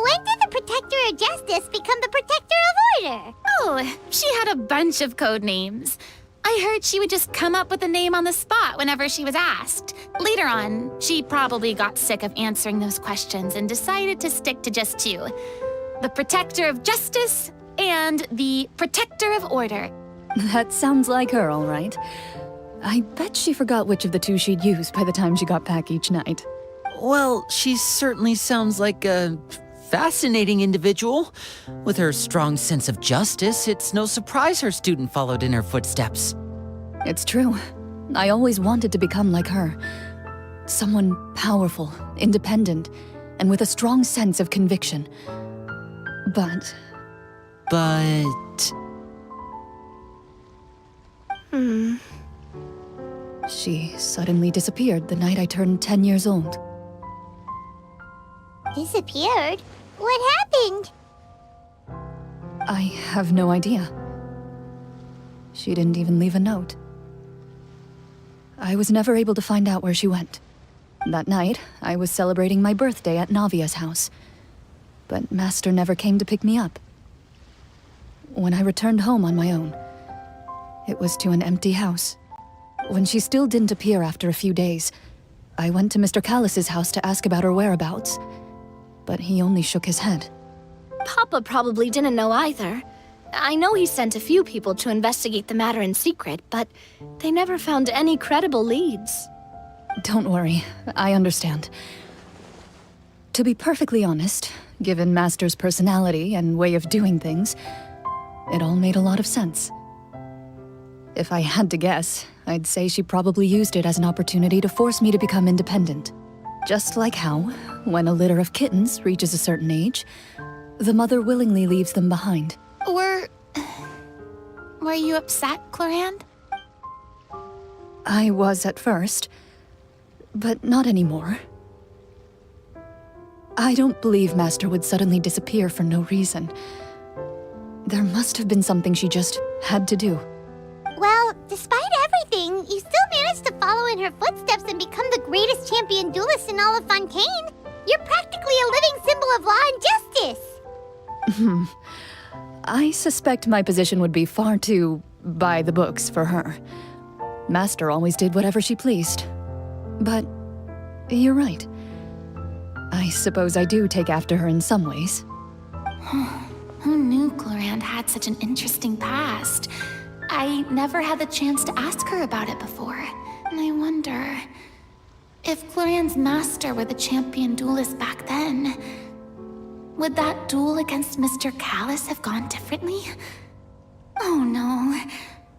When did the Protector of Justice become the Protector of Order? Oh, she had a bunch of code names. I heard she would just come up with a name on the spot whenever she was asked. Later on, she probably got sick of answering those questions and decided to stick to just two. The Protector of Justice and the Protector of Order. That sounds like her, all right. I bet she forgot which of the two she'd use by the time she got back each night. Well, she certainly sounds like a fascinating individual. With her strong sense of justice, it's no surprise her student followed in her footsteps. It's true. I always wanted to become like her. Someone powerful, independent, and with a strong sense of conviction. But... She suddenly disappeared the night I turned 10 years old. Disappeared? What happened? I have no idea. She didn't even leave a note. I was never able to find out where she went. That night, I was celebrating my birthday at Navia's house. But Master never came to pick me up. When I returned home on my own, it was to an empty house. When she still didn't appear after a few days, I went to Mr. Callis's house to ask about her whereabouts. But he only shook his head. Papa probably didn't know either. I know he sent a few people to investigate the matter in secret, but they never found any credible leads. Don't worry, I understand. To be perfectly honest, given Master's personality and way of doing things, it all made a lot of sense. If I had to guess, I'd say she probably used it as an opportunity to force me to become independent. Just like how, when a litter of kittens reaches a certain age, the mother willingly leaves them behind. Were you upset, Clorinde? I was at first, but not anymore. I don't believe Master would suddenly disappear for no reason. There must have been something she just had to do. Well, despite everything, you still managed to follow in her footsteps and become the greatest champion duelist in all of Fontaine. You're practically a living symbol of law and justice. I suspect my position would be far too by the books for her. Master always did whatever she pleased. But you're right. I suppose I do take after her in some ways. Who knew Clorinde had such an interesting past? I never had the chance to ask her about it before. And I wonder... if Clorinde's master were the champion duelist back then, would that duel against Mr. Callis have gone differently? Oh no.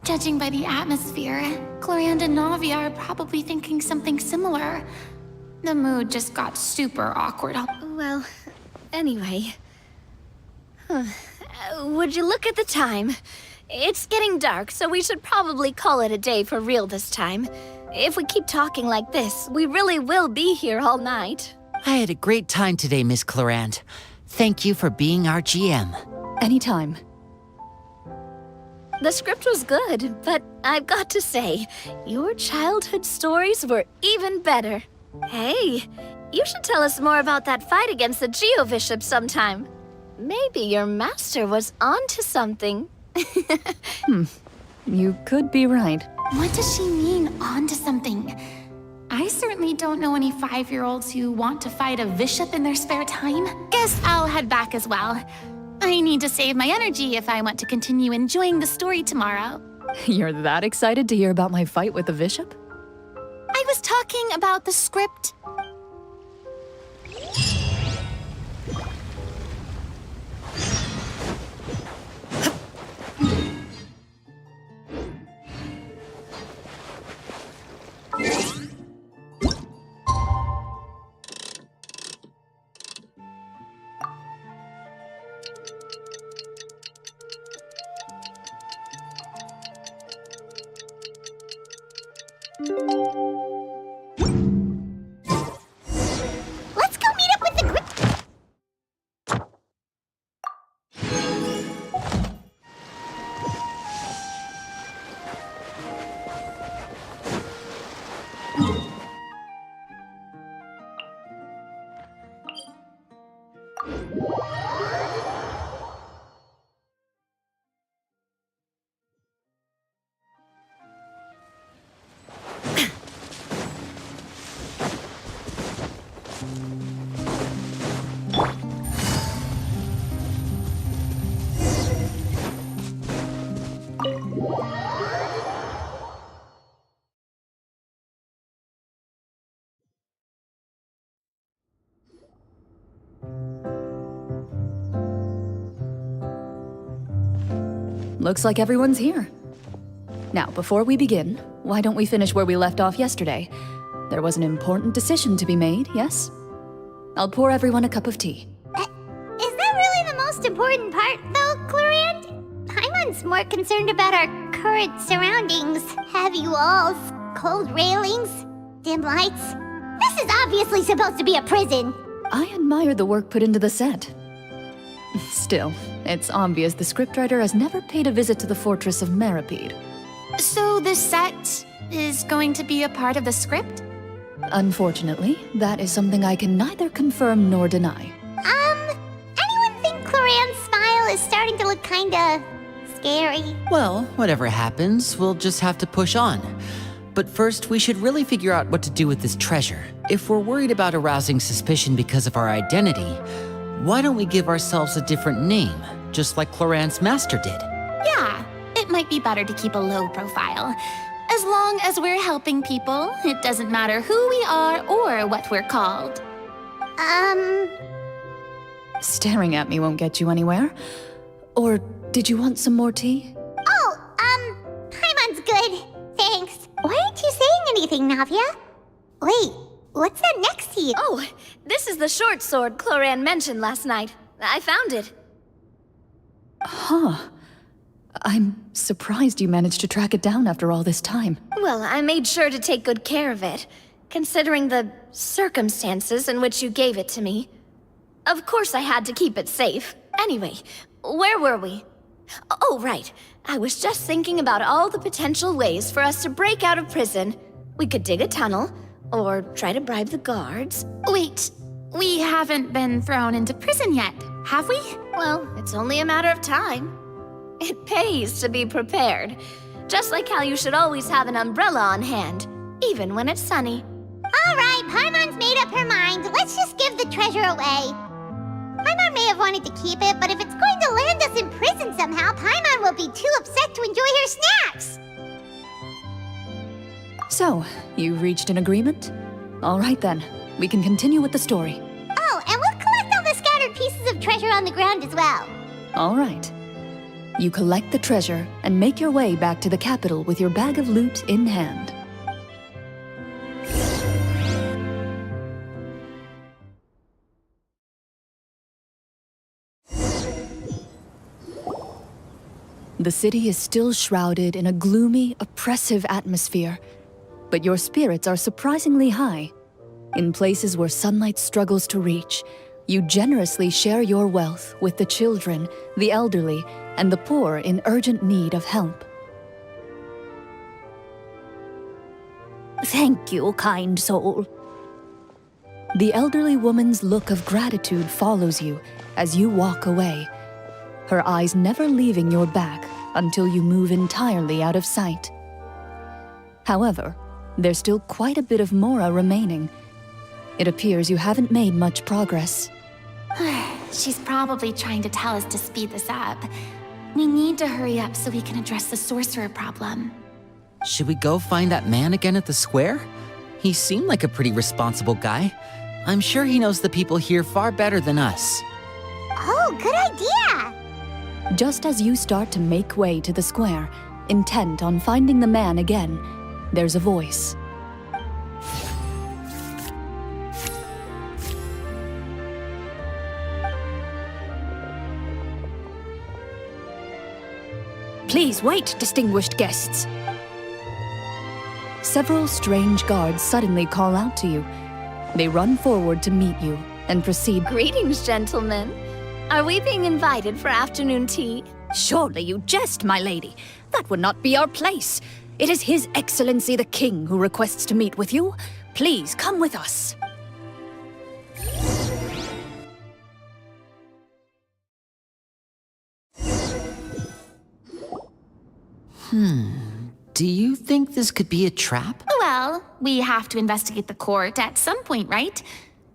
Judging by the atmosphere, Clorinde and Navia are probably thinking something similar. The mood just got super awkward. Well, anyway. Would you look at the time? It's getting dark, so we should probably call it a day for real this time. If we keep talking like this, we really will be here all night. I had a great time today, Miss Clorinde. Thank you for being our GM. Anytime. The script was good, but I've got to say, your childhood stories were even better. Hey, you should tell us more about that fight against the Geo-Bishop sometime. Maybe your master was onto something. You could be right. What does she mean, onto something? I certainly don't know any 5-year-olds who want to fight a bishop in their spare time. Guess I'll head back as well. I need to save my energy if I want to continue enjoying the story tomorrow. You're that excited to hear about my fight with the bishop? I was talking about the script. Let's go meet up with the group. Looks like everyone's here. Now, before we begin, why don't we finish where we left off yesterday? There was an important decision to be made, yes? I'll pour everyone a cup of tea. Is that really the most important part, though, Clorinde? Paimon's more concerned about our current surroundings. Heavy walls, cold railings, dim lights. This is obviously supposed to be a prison. I admire the work put into the set. Still, it's obvious the scriptwriter has never paid a visit to the fortress of Meripede. So the set is going to be a part of the script? Unfortunately, that is something I can neither confirm nor deny. Anyone think Clorinde's smile is starting to look kinda scary? Well, whatever happens, we'll just have to push on. But first, we should really figure out what to do with this treasure. If we're worried about arousing suspicion because of our identity, why don't we give ourselves a different name, just like Clorinde's master did? Yeah, it might be better to keep a low profile. As long as we're helping people, it doesn't matter who we are or what we're called. Staring at me won't get you anywhere. Or did you want some more tea? Paimon's good. Thanks. Why aren't you saying anything, Navia? Wait, what's that next to you? Oh, this is the short sword Clorinde mentioned last night. I found it. Huh. I'm surprised you managed to track it down after all this time. Well, I made sure to take good care of it, considering the circumstances in which you gave it to me. Of course I had to keep it safe. Anyway, where were we? Oh, right. I was just thinking about all the potential ways for us to break out of prison. We could dig a tunnel, or try to bribe the guards. Wait, we haven't been thrown into prison yet, have we? Well, it's only a matter of time. It pays to be prepared. Just like how you should always have an umbrella on hand, even when it's sunny. All right, Paimon's made up her mind. Let's just give the treasure away. Paimon may have wanted to keep it, but if it's going to land us in prison somehow, Paimon will be too upset to enjoy her snacks. So, you reached an agreement? All right then, we can continue with the story. Oh, and we'll collect all the scattered pieces of treasure on the ground as well. All right. You collect the treasure and make your way back to the capital with your bag of loot in hand. The city is still shrouded in a gloomy, oppressive atmosphere, but your spirits are surprisingly high. In places where sunlight struggles to reach, you generously share your wealth with the children, the elderly, and the poor in urgent need of help. Thank you, kind soul. The elderly woman's look of gratitude follows you as you walk away, her eyes never leaving your back until you move entirely out of sight. However, there's still quite a bit of Mora remaining. It appears you haven't made much progress. She's probably trying to tell us to speed this up. We need to hurry up so we can address the sorcerer problem. Should we go find that man again at the square? He seemed like a pretty responsible guy. I'm sure he knows the people here far better than us. Oh, good idea! Just as you start to make way to the square, intent on finding the man again, there's a voice. Please wait, distinguished guests. Several strange guards suddenly call out to you. They run forward to meet you and proceed. Greetings, gentlemen. Are we being invited for afternoon tea? Surely you jest, my lady. That would not be our place. It is His Excellency the King who requests to meet with you. Please come with us. Do you think this could be a trap? Well, we have to investigate the court at some point, right?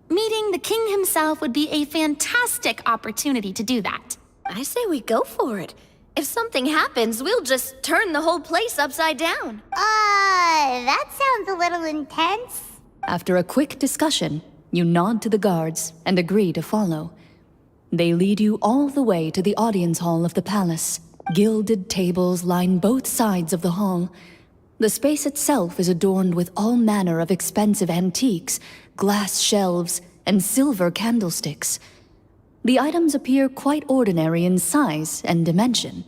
Meeting the king himself would be a fantastic opportunity to do that. I say we go for it. If something happens, we'll just turn the whole place upside down. That sounds a little intense. After a quick discussion, you nod to the guards and agree to follow. They lead you all the way to the audience hall of the palace. Gilded tables line both sides of the hall. The space itself is adorned with all manner of expensive antiques, glass shelves, and silver candlesticks. The items appear quite ordinary in size and dimension,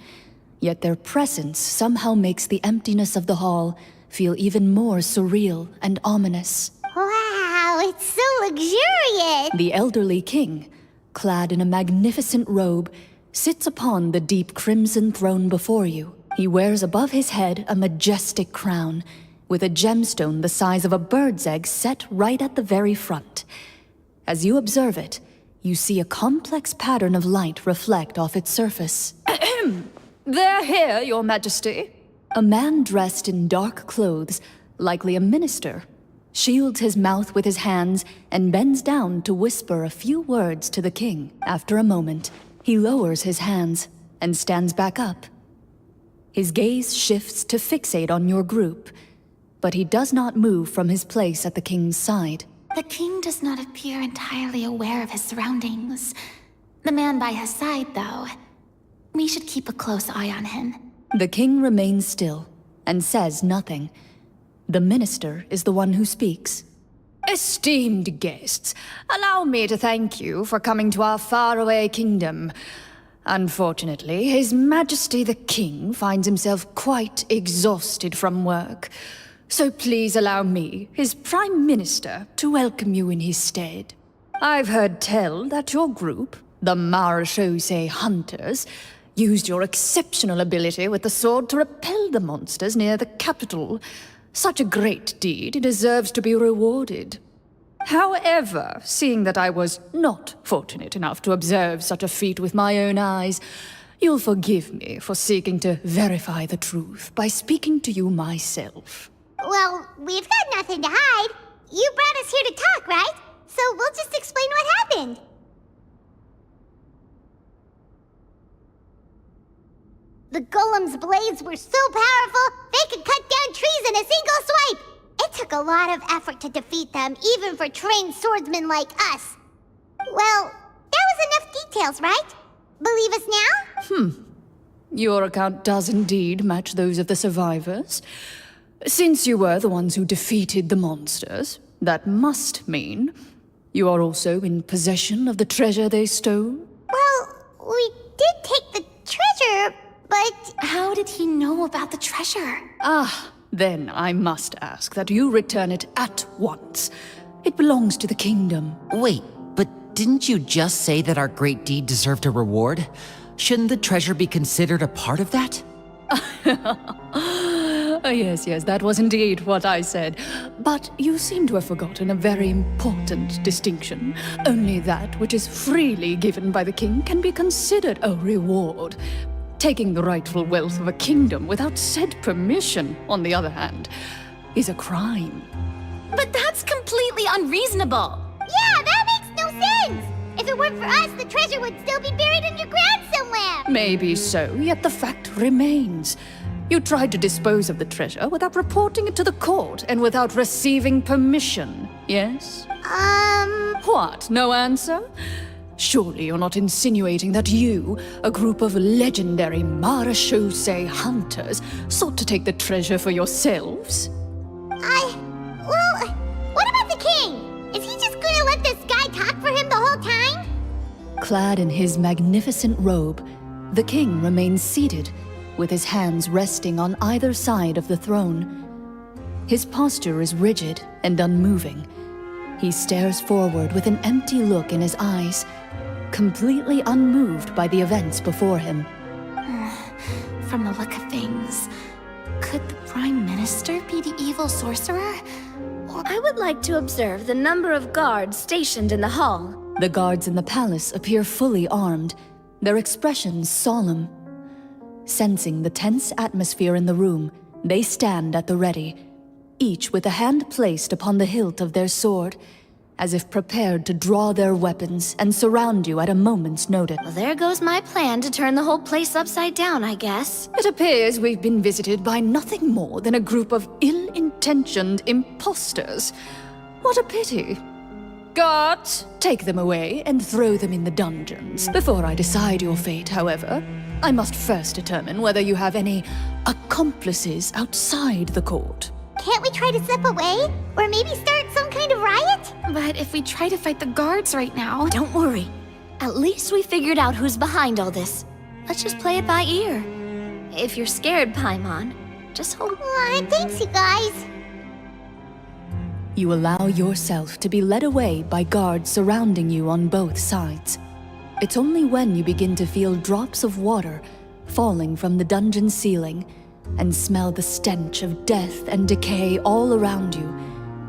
yet their presence somehow makes the emptiness of the hall feel even more surreal and ominous. Wow, it's so luxurious! The elderly king, clad in a magnificent robe, sits upon the deep crimson throne before you. He wears above his head a majestic crown, with a gemstone the size of a bird's egg set right at the very front. As you observe it, you see a complex pattern of light reflect off its surface. They're here, Your Majesty. A man dressed in dark clothes, likely a minister, shields his mouth with his hands and bends down to whisper a few words to the king. After a moment, he lowers his hands and stands back up. His gaze shifts to fixate on your group, but he does not move from his place at the king's side. The king does not appear entirely aware of his surroundings. The man by his side, though. We should keep a close eye on him. The king remains still and says nothing. The minister is the one who speaks. Esteemed guests, allow me to thank you for coming to our faraway kingdom. Unfortunately, His Majesty the King finds himself quite exhausted from work. So please allow me, his Prime Minister, to welcome you in his stead. I've heard tell that your group, the Marechaussee Hunters, used your exceptional ability with the sword to repel the monsters near the capital. Such a great deed deserves to be rewarded. However, seeing that I was not fortunate enough to observe such a feat with my own eyes, you'll forgive me for seeking to verify the truth by speaking to you myself. Well, we've got nothing to hide. You brought us here to talk, right? So we'll just explain what happened. The golem's blades were so powerful, they could cut down trees in a single swipe. It took a lot of effort to defeat them, even for trained swordsmen like us. Well, that was enough details, right? Believe us now? Your account does indeed match those of the survivors. Since you were the ones who defeated the monsters, that must mean you are also in possession of the treasure they stole? Well, we did take the treasure, But How did he know about the treasure? Then I must ask that you return it at once. It belongs to the kingdom. Wait, but didn't you just say that our great deed deserved a reward? Shouldn't the treasure be considered a part of that? Yes, that was indeed what I said. But you seem to have forgotten a very important distinction. Only that which is freely given by the king can be considered a reward. Taking the rightful wealth of a kingdom without said permission, on the other hand, is a crime. But that's completely unreasonable. yeah, that makes no sense! If it weren't for us, the treasure would still be buried underground somewhere! Maybe so, yet the fact remains. You tried to dispose of the treasure without reporting it to the court and without receiving permission, yes? What, no answer? Surely you're not insinuating that you, a group of legendary marechaussee hunters, sought to take the treasure for yourselves? Well, what about the king? Is he just gonna let this guy talk for him the whole time? Clad in his magnificent robe, the king remains seated, with his hands resting on either side of the throne. His posture is rigid and unmoving. He stares forward with an empty look in his eyes, completely unmoved by the events before him. From the look of things, could the Prime Minister be the evil sorcerer? I would like to observe the number of guards stationed in the hall. The guards in the palace appear fully armed, their expressions solemn. Sensing the tense atmosphere in the room, they stand at the ready, each with a hand placed upon the hilt of their sword, as if prepared to draw their weapons and surround you at a moment's notice. Well, there goes my plan to turn the whole place upside down, I guess. It appears we've been visited by nothing more than a group of ill-intentioned imposters. What a pity. Guards, take them away and throw them in the dungeons. Before I decide your fate, however, I must first determine whether you have any accomplices outside the court. Can't we try to slip away? Or maybe start some kind of riot? But if we try to fight the guards right now... Don't worry. At least we figured out who's behind all this. Let's just play it by ear. If you're scared, Paimon, just hold... Thanks, you guys. You allow yourself to be led away by guards surrounding you on both sides. It's only when you begin to feel drops of water falling from the dungeon ceiling and smell the stench of death and decay all around you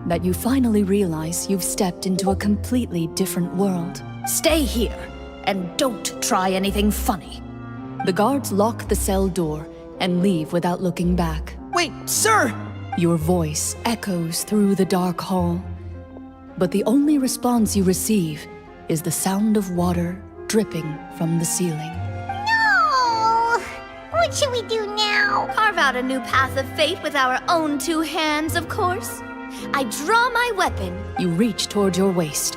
that you finally realize you've stepped into a completely different world. Stay here, and don't try anything funny. The guards lock the cell door and leave without looking back. Wait, sir! Your voice echoes through the dark hall, but the only response you receive is the sound of water dripping from the ceiling. No! What should we do now? Carve out a new path of fate with our own two hands, of course. I draw my weapon. You reach toward your waist,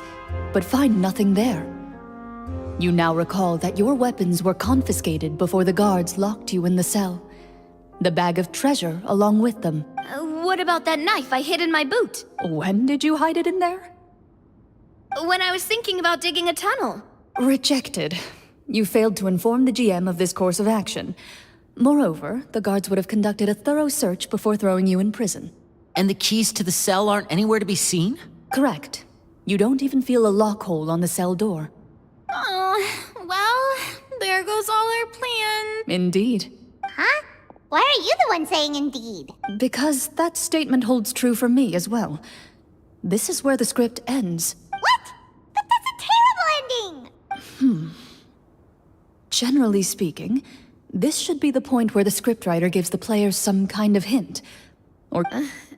but find nothing there. You now recall that your weapons were confiscated before the guards locked you in the cell. The bag of treasure along with them. What about that knife I hid in my boot? When did you hide it in there? When I was thinking about digging a tunnel. Rejected. You failed to inform the GM of this course of action. Moreover, the guards would have conducted a thorough search before throwing you in prison. And the keys to the cell aren't anywhere to be seen? Correct. You don't even feel a lock hole on the cell door. Oh, well, there goes all our plans. Indeed. Huh? Why are you the one saying indeed? Because that statement holds true for me as well. This is where the script ends. What? But that's a terrible ending! Generally speaking, this should be the point where the scriptwriter gives the players some kind of hint. Or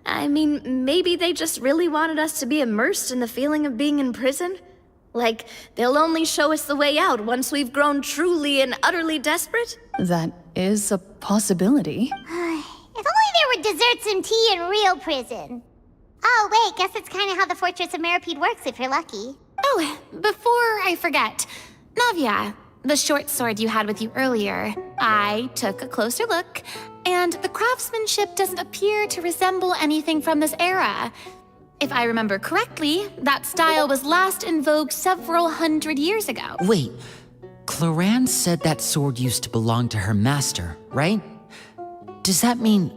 I mean, maybe they just really wanted us to be immersed in the feeling of being in prison? Like, they'll only show us the way out once we've grown truly and utterly desperate? that is a possibility. If only there were desserts and tea in real prison. Oh, wait, guess that's kind of how the Fortress of Meripede works if you're lucky. Oh, before I forget, Navia, the short sword you had with you earlier, I took a closer look, and the craftsmanship doesn't appear to resemble anything from this era. If I remember correctly, that style was last in vogue several hundred years ago. Wait, Clorinde said that sword used to belong to her master, right? Does that mean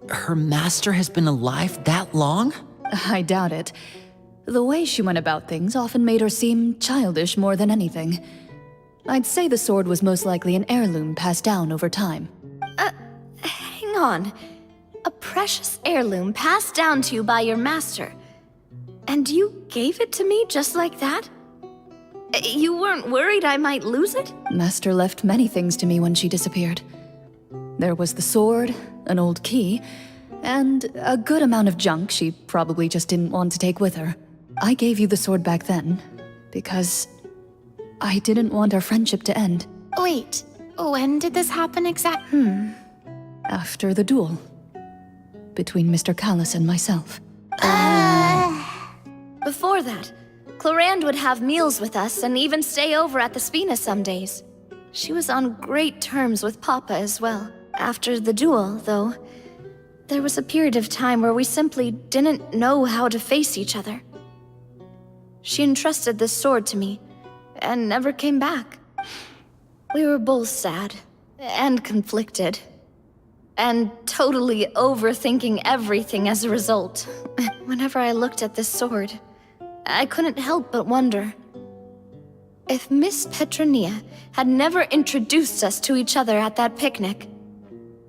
her master has been alive that long? I doubt it. The way she went about things often made her seem childish more than anything. I'd say the sword was most likely an heirloom passed down over time. Hang on. A precious heirloom passed down to you by your master. And you gave it to me just like that? You weren't worried I might lose it? Master left many things to me when she disappeared. There was the sword, an old key, and a good amount of junk she probably just didn't want to take with her. I gave you the sword back then, because I didn't want our friendship to end. Wait, when did this happen exactly? After the duel. Between Mr. Callis and myself. Before that, Clorinde would have meals with us and even stay over at the Spina some days. She was on great terms with Papa as well. After the duel, though, there was a period of time where we simply didn't know how to face each other. She entrusted this sword to me, and never came back. We were both sad, and conflicted, and totally overthinking everything as a result. Whenever I looked at this sword, I couldn't help but wonder if Miss Petronia had never introduced us to each other at that picnic.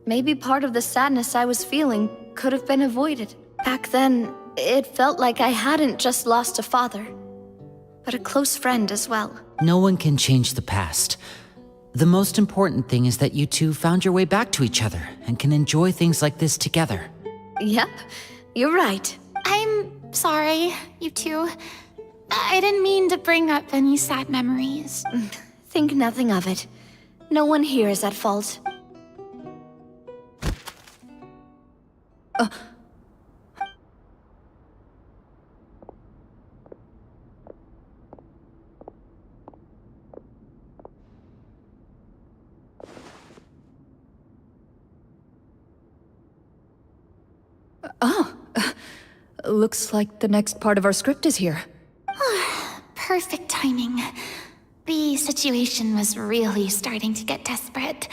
Maybe part of the sadness I was feeling could have been avoided. Back then, it felt like I hadn't just lost a father, but a close friend as well. No one can change the past. The most important thing is that you two found your way back to each other and can enjoy things like this together. Yep, you're right. I'm sorry, you two. I didn't mean to bring up any sad memories. Think nothing of it. No one here is at fault. Looks like the next part of our script is here. Perfect timing. The situation was really starting to get desperate.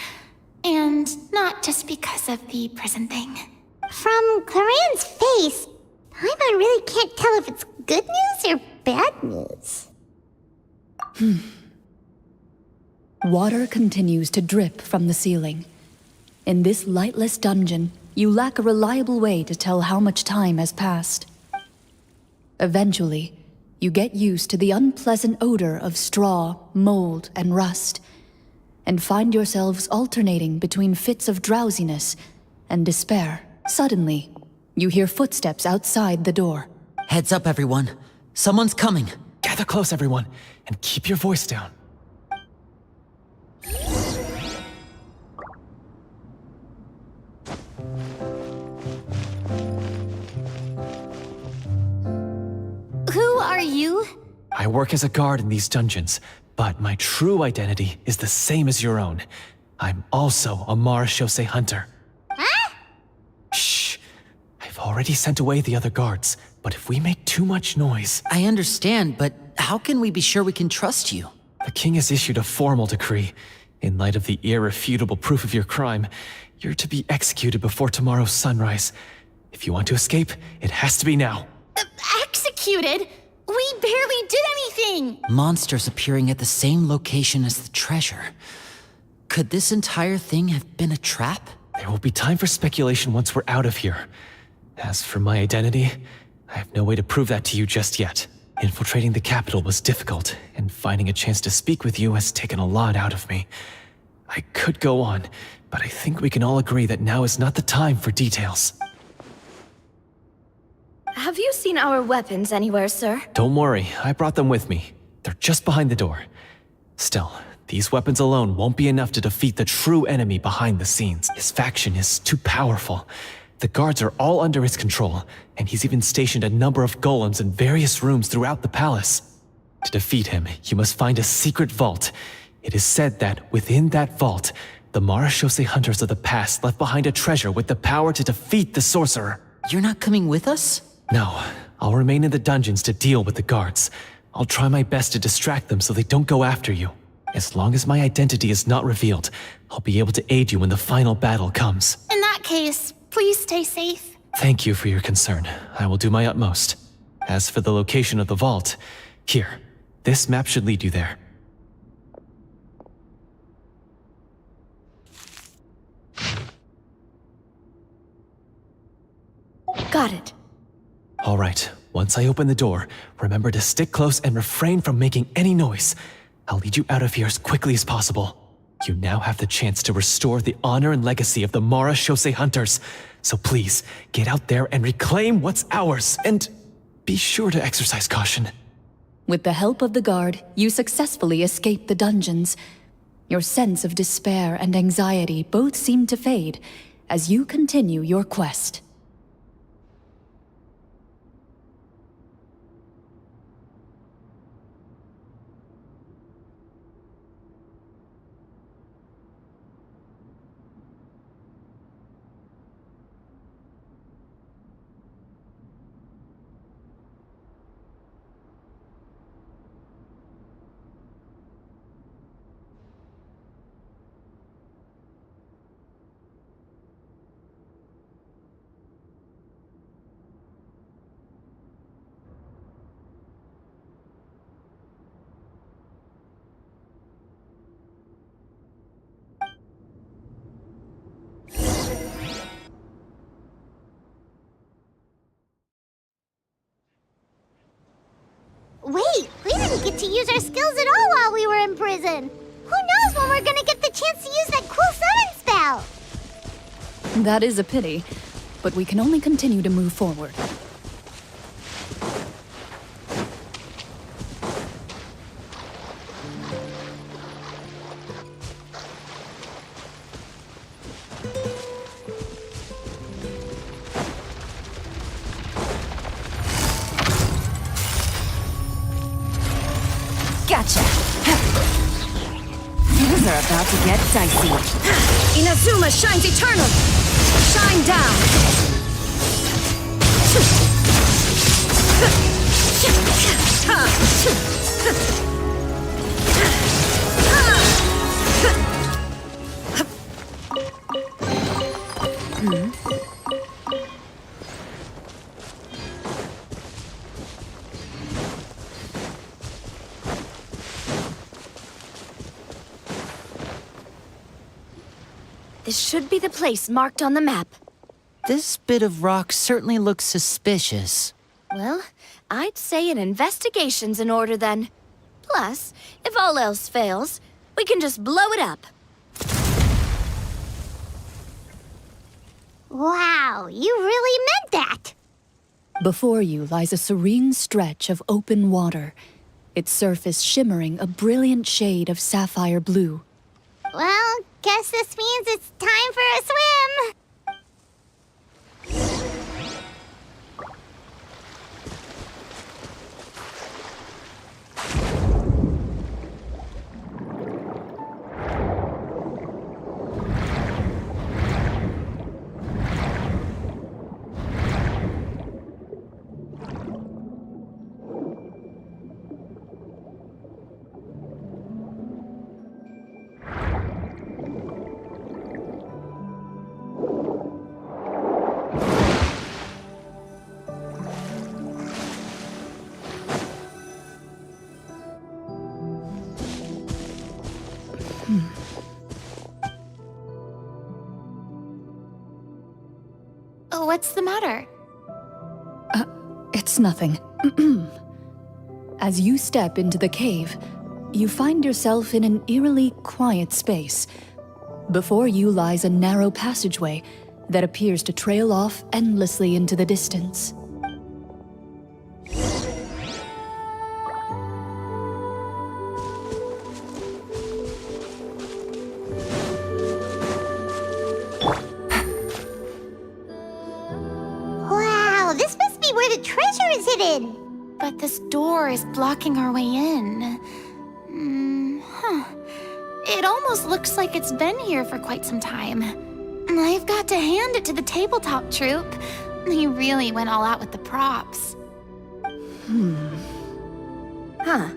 And not just because of the prison thing. From Clarenne's face, Paimon really can't tell if it's good news or bad news. Water continues to drip from the ceiling. In this lightless dungeon, you lack a reliable way to tell how much time has passed. Eventually, you get used to the unpleasant odor of straw, mold, and rust, and find yourselves alternating between fits of drowsiness and despair. Suddenly, you hear footsteps outside the door. Heads up, everyone. Someone's coming. Gather close, everyone, and keep your voice down. Who are you? I work as a guard in these dungeons, but my true identity is the same as your own. I'm also a marechaussee hunter. Huh? Shh. I've already sent away the other guards, but if we make too much noise... I understand, but how can we be sure we can trust you? The king has issued a formal decree. In light of the irrefutable proof of your crime, you're to be executed before tomorrow's sunrise. If you want to escape, it has to be now. Executed? We barely did anything! Monsters appearing at the same location as the treasure. Could this entire thing have been a trap? There will be time for speculation once we're out of here. As for my identity, I have no way to prove that to you just yet. Infiltrating the capital was difficult, and finding a chance to speak with you has taken a lot out of me. I could go on, but I think we can all agree that now is not the time for details. Have you seen our weapons anywhere, sir? Don't worry, I brought them with me. They're just behind the door. Still, these weapons alone won't be enough to defeat the true enemy behind the scenes. His faction is too powerful. The guards are all under his control, and he's even stationed a number of golems in various rooms throughout the palace. To defeat him, you must find a secret vault. It is said that within that vault, the marechaussee hunters of the past left behind a treasure with the power to defeat the sorcerer. You're not coming with us? No, I'll remain in the dungeons to deal with the guards. I'll try my best to distract them so they don't go after you. As long as my identity is not revealed, I'll be able to aid you when the final battle comes. In that case, please stay safe. Thank you for your concern. I will do my utmost. As for the location of the vault, here, this map should lead you there. Got it. All right, once I open the door, remember to stick close and refrain from making any noise. I'll lead you out of here as quickly as possible. You now have the chance to restore the honor and legacy of the Mara Shosei Hunters. So please, get out there and reclaim what's ours, and be sure to exercise caution. With the help of the guard, you successfully escape the dungeons. Your sense of despair and anxiety both seem to fade as you continue your quest. Wait, we didn't get to use our skills at all while we were in prison. Who knows when we're gonna get the chance to use that cool summon spell? That is a pity, but we can only continue to move forward. Gotcha. Things are about to get dicey. Inazuma shines eternal. Shine down. This should be the place marked on the map. This bit of rock certainly looks suspicious. Well, I'd say an investigation's in order then. Plus, if all else fails, we can just blow it up. Wow, you really meant that! Before you lies a serene stretch of open water, its surface shimmering a brilliant shade of sapphire blue. Well, guess this means it's time for a swim! What's the matter? It's nothing. As you step into the cave, you find yourself in an eerily quiet space. Before you lies a narrow passageway that appears to trail off endlessly into the distance. Wow, this must be where the treasure is hidden! But this door is blocking our way in. It almost looks like it's been here for quite some time. I've got to hand it to the tabletop troupe. They really went all out with the props. Huh.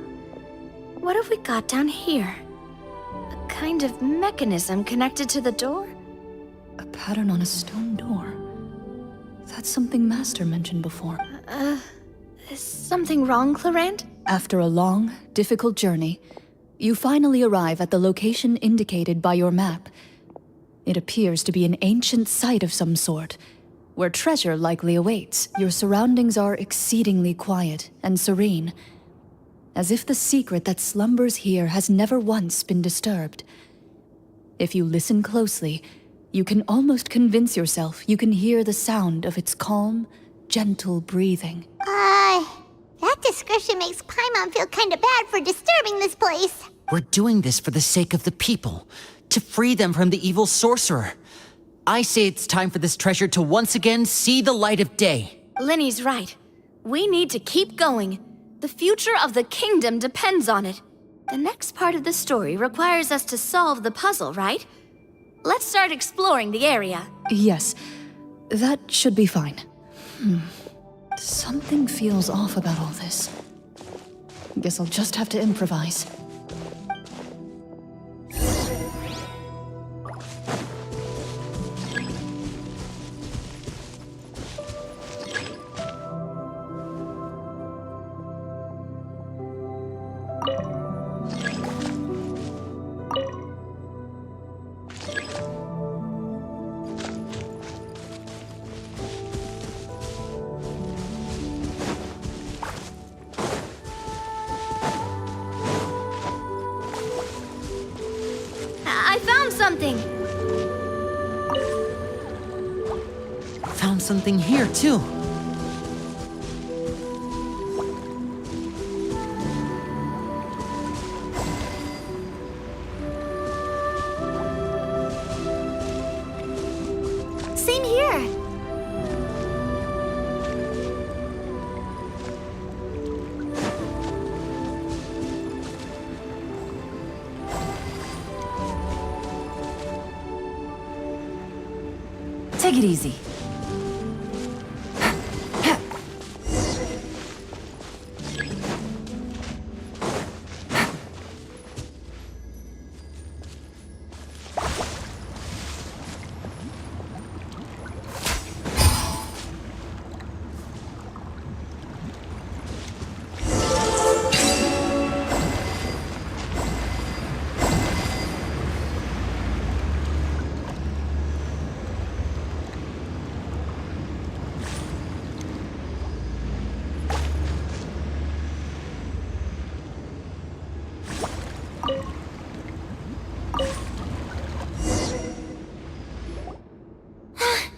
What have we got down here? kind of mechanism connected to the door? A pattern on a stone door. That's something Master mentioned before. Is something wrong, Clorinde? After a long, difficult journey, you finally arrive at the location indicated by your map. It appears to be an ancient site of some sort, where treasure likely awaits. Your surroundings are exceedingly quiet and serene, as if the secret that slumbers here has never once been disturbed. If you listen closely, you can almost convince yourself you can hear the sound of its calm, gentle breathing. That description makes Paimon feel kinda bad for disturbing this place. We're doing this for the sake of the people, to free them from the evil sorcerer. I say it's time for this treasure to once again see the light of day. Linny's right. We need to keep going. The future of the kingdom depends on it. The next part of the story requires us to solve the puzzle, right? Let's start exploring the area. Yes, that should be fine. Something feels off about all this. Guess I'll just have to improvise. I found something! Found something here, too. Same here. Take it easy.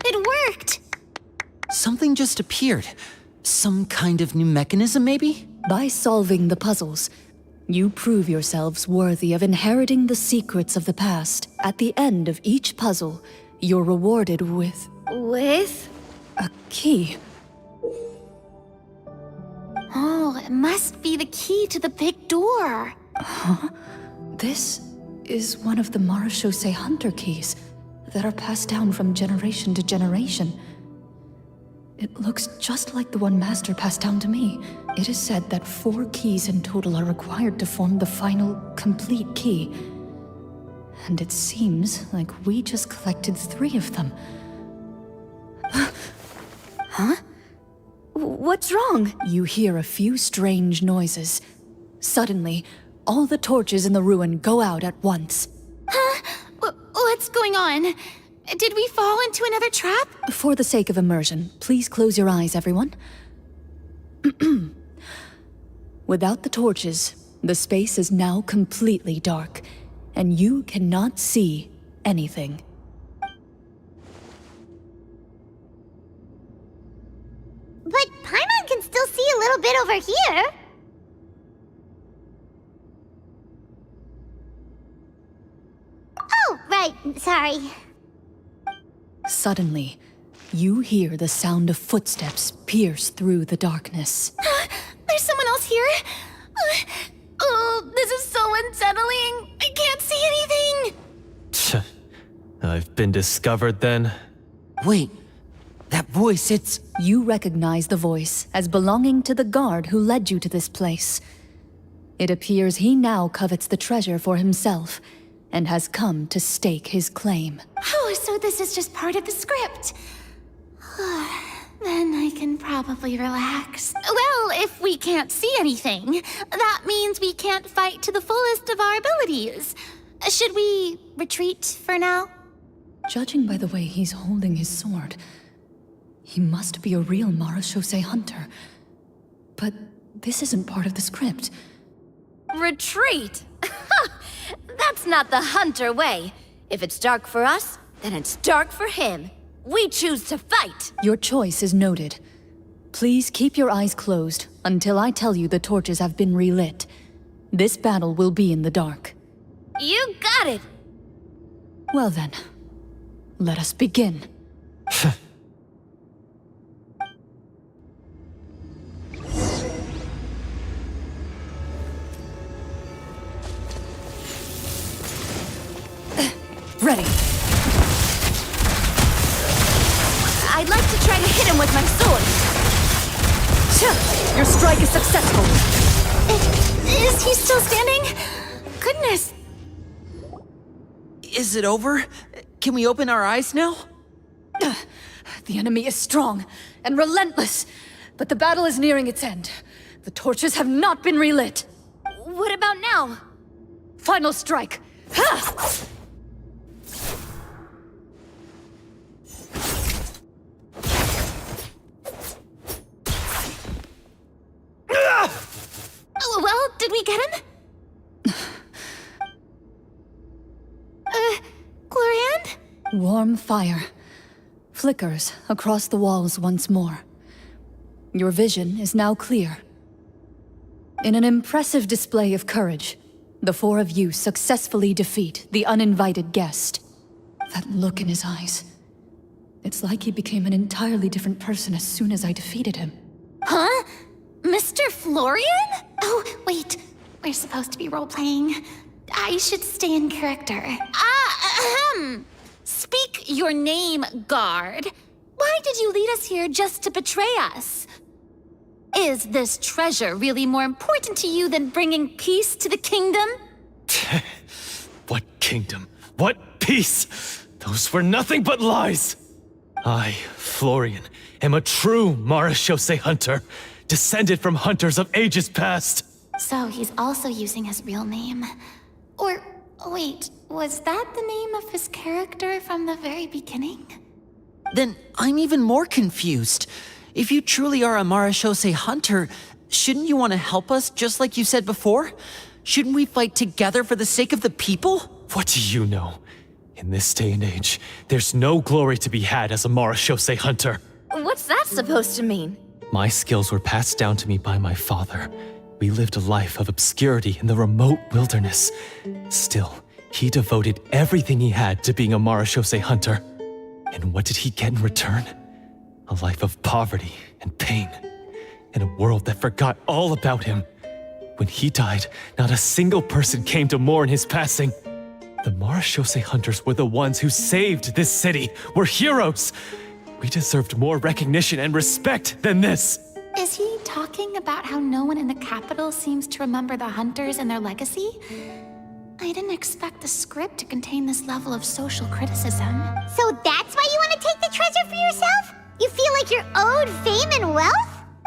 It worked! Something just appeared. Some kind of new mechanism, maybe? By solving the puzzles, you prove yourselves worthy of inheriting the secrets of the past. At the end of each puzzle, you're rewarded with With? a key. Oh, it must be the key to the big door. This is one of the Marechaussee Hunter keys that are passed down from generation to generation. It looks just like the one Master passed down to me. It is said that 4 keys in total are required to form the final, complete key. And it seems like we just collected 3 of them. What's wrong? You hear a few strange noises. Suddenly, all the torches in the ruin go out at once. What's going on? Did we fall into another trap? For the sake of immersion, please close your eyes, everyone. Without the torches, the space is now completely dark, and you cannot see anything. But Paimon can still see a little bit over here. Oh, right, sorry. Suddenly, you hear the sound of footsteps pierce through the darkness. There's someone else here? Oh, this is so unsettling. I can't see anything. I've been discovered then. Wait, that voice, it's... You recognize the voice as belonging to the guard who led you to this place. It appears he now covets the treasure for himself, and has come to stake his claim. Oh, so this is just part of the script. Then I can probably relax. Well, if we can't see anything, that means we can't fight to the fullest of our abilities. Should we retreat for now? Judging by the way he's holding his sword, he must be a real Marechaussee hunter. But this isn't part of the script. Retreat? That's not the hunter way. If it's dark for us, then it's dark for him. We choose to fight. Your choice is noted. Please keep your eyes closed until I tell you the torches have been relit. This battle will be in the dark. You got it. Well then, let us begin. Ready. I'd like to try to hit him with my sword. Your strike is successful. Is he still standing? Goodness. Is it over? Can we open our eyes now? The enemy is strong and relentless, but the battle is nearing its end. The torches have not been relit. What about now? Final strike. Ha! Well, did we get him? Clorinde? Warm fire flickers across the walls once more. Your vision is now clear. In an impressive display of courage, the four of you successfully defeat the uninvited guest. That look in his eyes. It's like he became an entirely different person as soon as I defeated him. Huh? Mr. Florian? Oh, wait. We're supposed to be role-playing. I should stay in character. Speak your name, guard. Why did you lead us here just to betray us? Is this treasure really more important to you than bringing peace to the kingdom? What kingdom? What peace? Those were nothing but lies! I, Florian, am a true Marechaussee hunter, descended from hunters of ages past. So he's also using his real name. Or, wait, was that the name of his character from the very beginning? Then I'm even more confused. If you truly are a Marechaussee hunter, shouldn't you want to help us just like you said before? Shouldn't we fight together for the sake of the people? What do you know? In this day and age, there's no glory to be had as a Marechaussee hunter. What's that supposed to mean? My skills were passed down to me by my father. We lived a life of obscurity in the remote wilderness. Still, he devoted everything he had to being a Marechaussee hunter. And what did he get in return? A life of poverty and pain, in a world that forgot all about him. When he died, not a single person came to mourn his passing. The Marechaussee hunters were the ones who saved this city. We're heroes. We deserved more recognition and respect than this. Is he talking about how no one in the capital seems to remember the hunters and their legacy? I didn't expect the script to contain this level of social criticism. So that's why you want to take the treasure for yourself? You feel like you're owed fame and wealth?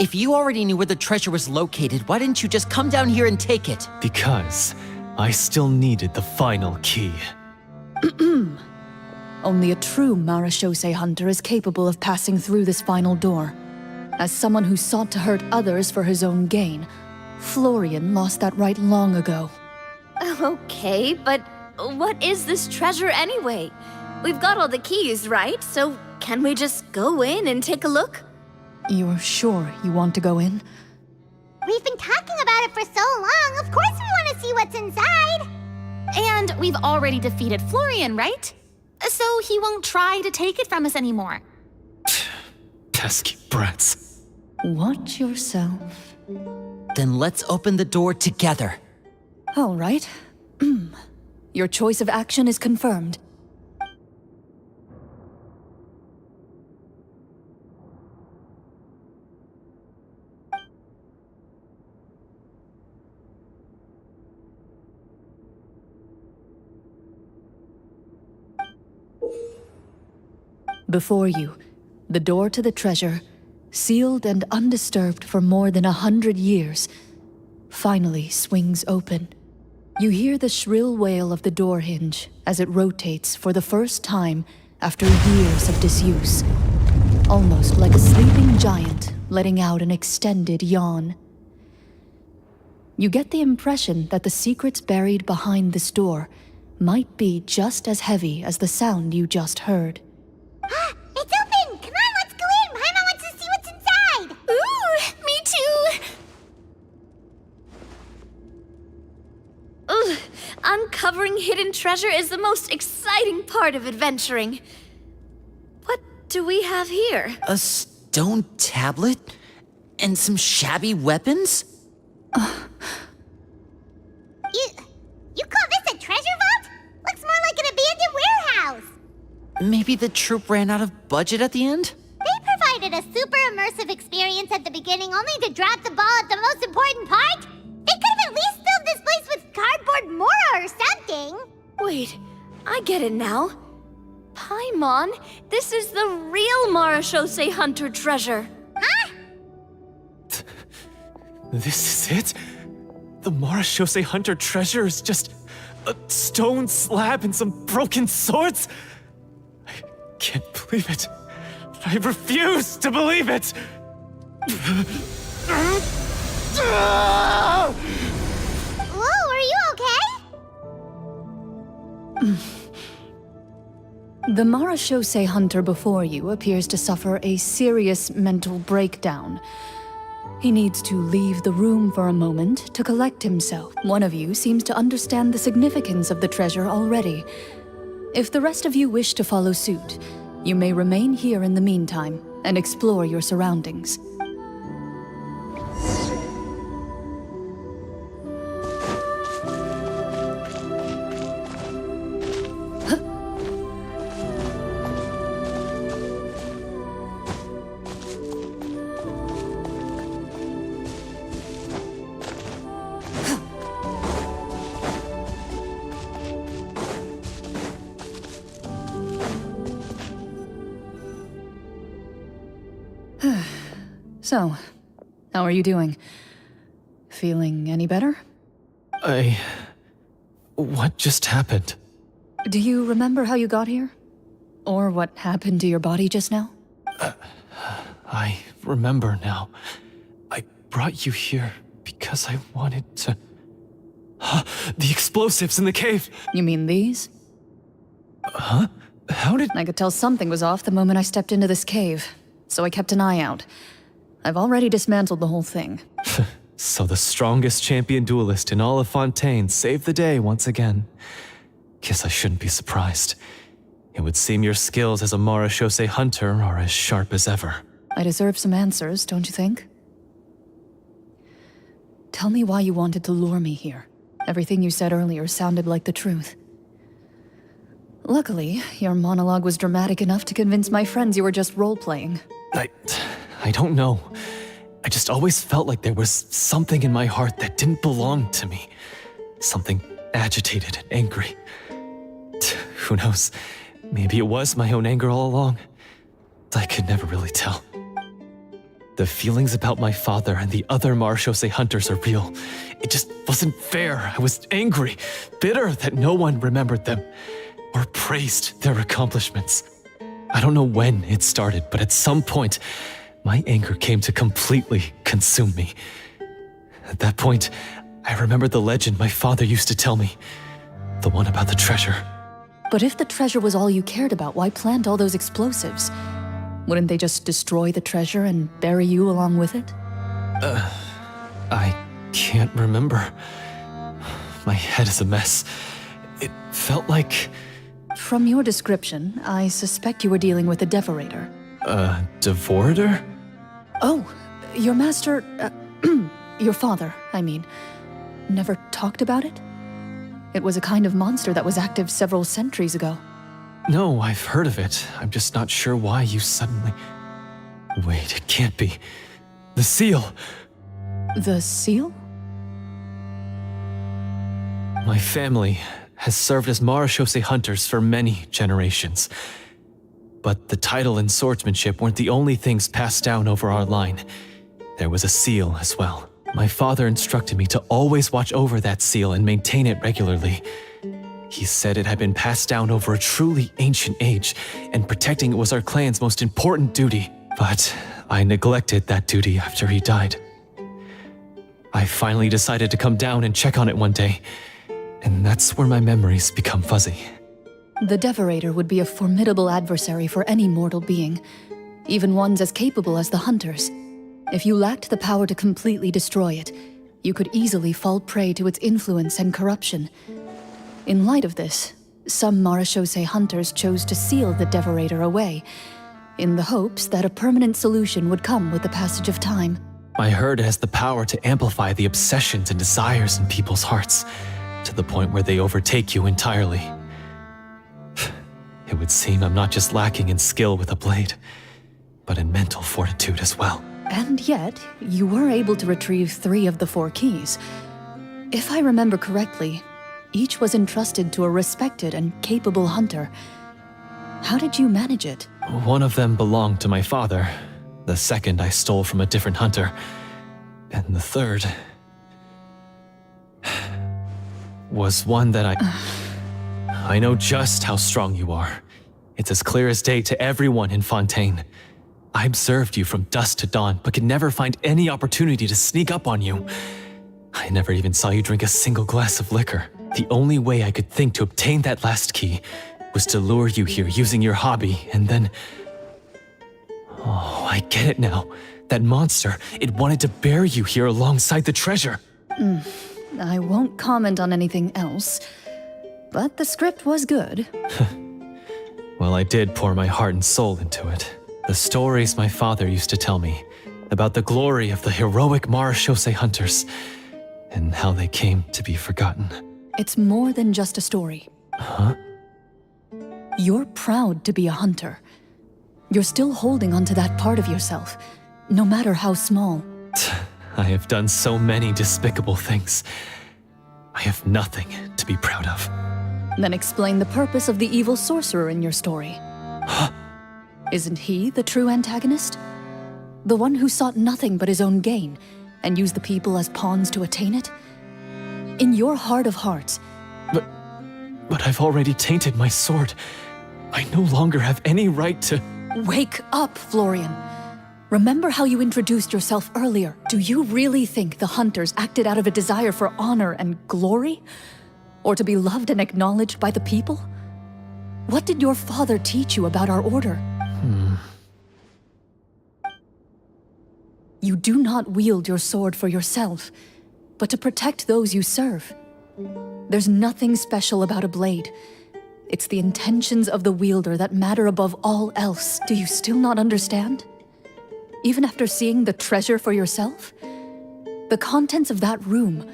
If you already knew where the treasure was located, why didn't you just come down here and take it? Because I still needed the final key. Only a true Marechaussee hunter is capable of passing through this final door. As someone who sought to hurt others for his own gain, Florian lost that right long ago. Okay, but what is this treasure anyway? We've got all the keys, right? So can we just go in and take a look? You're sure you want to go in? We've been talking about it for so long. Of course we want to see what's inside. And we've already defeated Florian, right? So he won't try to take it from us anymore. Pesky brats. Watch yourself. Then let's open the door together. All right. Your choice of action is confirmed. Before you, the door to the treasure, sealed and undisturbed for more than 100 years, finally swings open. You hear the shrill wail of the door hinge as it rotates for the first time after years of disuse, almost like a sleeping giant letting out an extended yawn. You get the impression that the secrets buried behind this door might be just as heavy as the sound you just heard. It's open! Come on, let's go in! Paimon wants to see what's inside! Ooh, me too! Ugh, uncovering hidden treasure is the most exciting part of adventuring. What do we have here? A stone tablet? And some shabby weapons? You call this a treasure vault? Looks more like an abandoned warehouse! Maybe the troop ran out of budget at the end? They provided a super immersive experience at the beginning only to drop the ball at the most important part? They could have at least filled this place with cardboard Mora or something! Wait, I get it now. Paimon, this is the real Marachose Hunter treasure. Huh? This is it? The Marachose Hunter treasure is just a stone slab and some broken swords? I can't believe it. I refuse to believe it! Whoa, are you okay? The Marachose Hunter before you appears to suffer a serious mental breakdown. He needs to leave the room for a moment to collect himself. One of you seems to understand the significance of the treasure already. If the rest of you wish to follow suit, you may remain here in the meantime and explore your surroundings. So, how are you doing? Feeling any better? What just happened? Do you remember how you got here? Or what happened to your body just now? I remember now. I brought you here because I wanted to... The explosives in the cave! You mean these? Huh? How did... I could tell something was off the moment I stepped into this cave, so I kept an eye out. I've already dismantled the whole thing. So the strongest champion duelist in all of Fontaine saved the day once again. Guess I shouldn't be surprised. It would seem your skills as a Marachose hunter are as sharp as ever. I deserve some answers, don't you think? Tell me why you wanted to lure me here. Everything you said earlier sounded like the truth. Luckily, your monologue was dramatic enough to convince my friends you were just role-playing. I don't know. I just always felt like there was something in my heart that didn't belong to me. Something agitated and angry. Who knows? Maybe it was my own anger all along. I could never really tell. The feelings about my father and the other Marachose hunters are real. It just wasn't fair. I was angry, bitter that no one remembered them or praised their accomplishments. I don't know when it started, but at some point, my anger came to completely consume me. At that point, I remembered the legend my father used to tell me. The one about the treasure. But if the treasure was all you cared about, why plant all those explosives? Wouldn't they just destroy the treasure and bury you along with it? I can't remember. My head is a mess. It felt like... From your description, I suspect you were dealing with a devorator. Devorator? Oh, your master... your father, I mean, never talked about it? It was a kind of monster that was active several centuries ago. No, I've heard of it. I'm just not sure why you suddenly... Wait, it can't be. The seal! The seal? My family has served as Marachose hunters for many generations. But the title and swordsmanship weren't the only things passed down over our line. There was a seal as well. My father instructed me to always watch over that seal and maintain it regularly. He said it had been passed down over a truly ancient age, and protecting it was our clan's most important duty. But I neglected that duty after he died. I finally decided to come down and check on it one day, and that's where my memories become fuzzy. The Devorator would be a formidable adversary for any mortal being, even ones as capable as the Hunters. If you lacked the power to completely destroy it, you could easily fall prey to its influence and corruption. In light of this, some Marechaussee Hunters chose to seal the Devorator away, in the hopes that a permanent solution would come with the passage of time. I heard it has the power to amplify the obsessions and desires in people's hearts, to the point where they overtake you entirely. It would seem I'm not just lacking in skill with a blade, but in mental fortitude as well. And yet, you were able to retrieve 3 of the 4 keys. If I remember correctly, each was entrusted to a respected and capable hunter. How did you manage it? One of them belonged to my father. The second I stole from a different hunter. And the third was one that I know just how strong you are. It's as clear as day to everyone in Fontaine. I observed you from dusk to dawn, but could never find any opportunity to sneak up on you. I never even saw you drink a single glass of liquor. The only way I could think to obtain that last key was to lure you here using your hobby, and then... Oh, I get it now. That monster, it wanted to bury you here alongside the treasure. I won't comment on anything else, but the script was good. Well, I did pour my heart and soul into it. The stories my father used to tell me about the glory of the heroic Marechaussee Hunters and how they came to be forgotten. It's more than just a story. Huh? You're proud to be a hunter. You're still holding onto that part of yourself, no matter how small. I have done so many despicable things. I have nothing to be proud of. Then explain the purpose of the evil sorcerer in your story. Isn't he the true antagonist? The one who sought nothing but his own gain, and used the people as pawns to attain it? In your heart of hearts... But I've already tainted my sword. I no longer have any right to... Wake up, Florian. Remember how you introduced yourself earlier. Do you really think the Hunters acted out of a desire for honor and glory? Or to be loved and acknowledged by the people? What did your father teach you about our order? You do not wield your sword for yourself, but to protect those you serve. There's nothing special about a blade. It's the intentions of the wielder that matter above all else. Do you still not understand? Even after seeing the treasure for yourself? The contents of that room,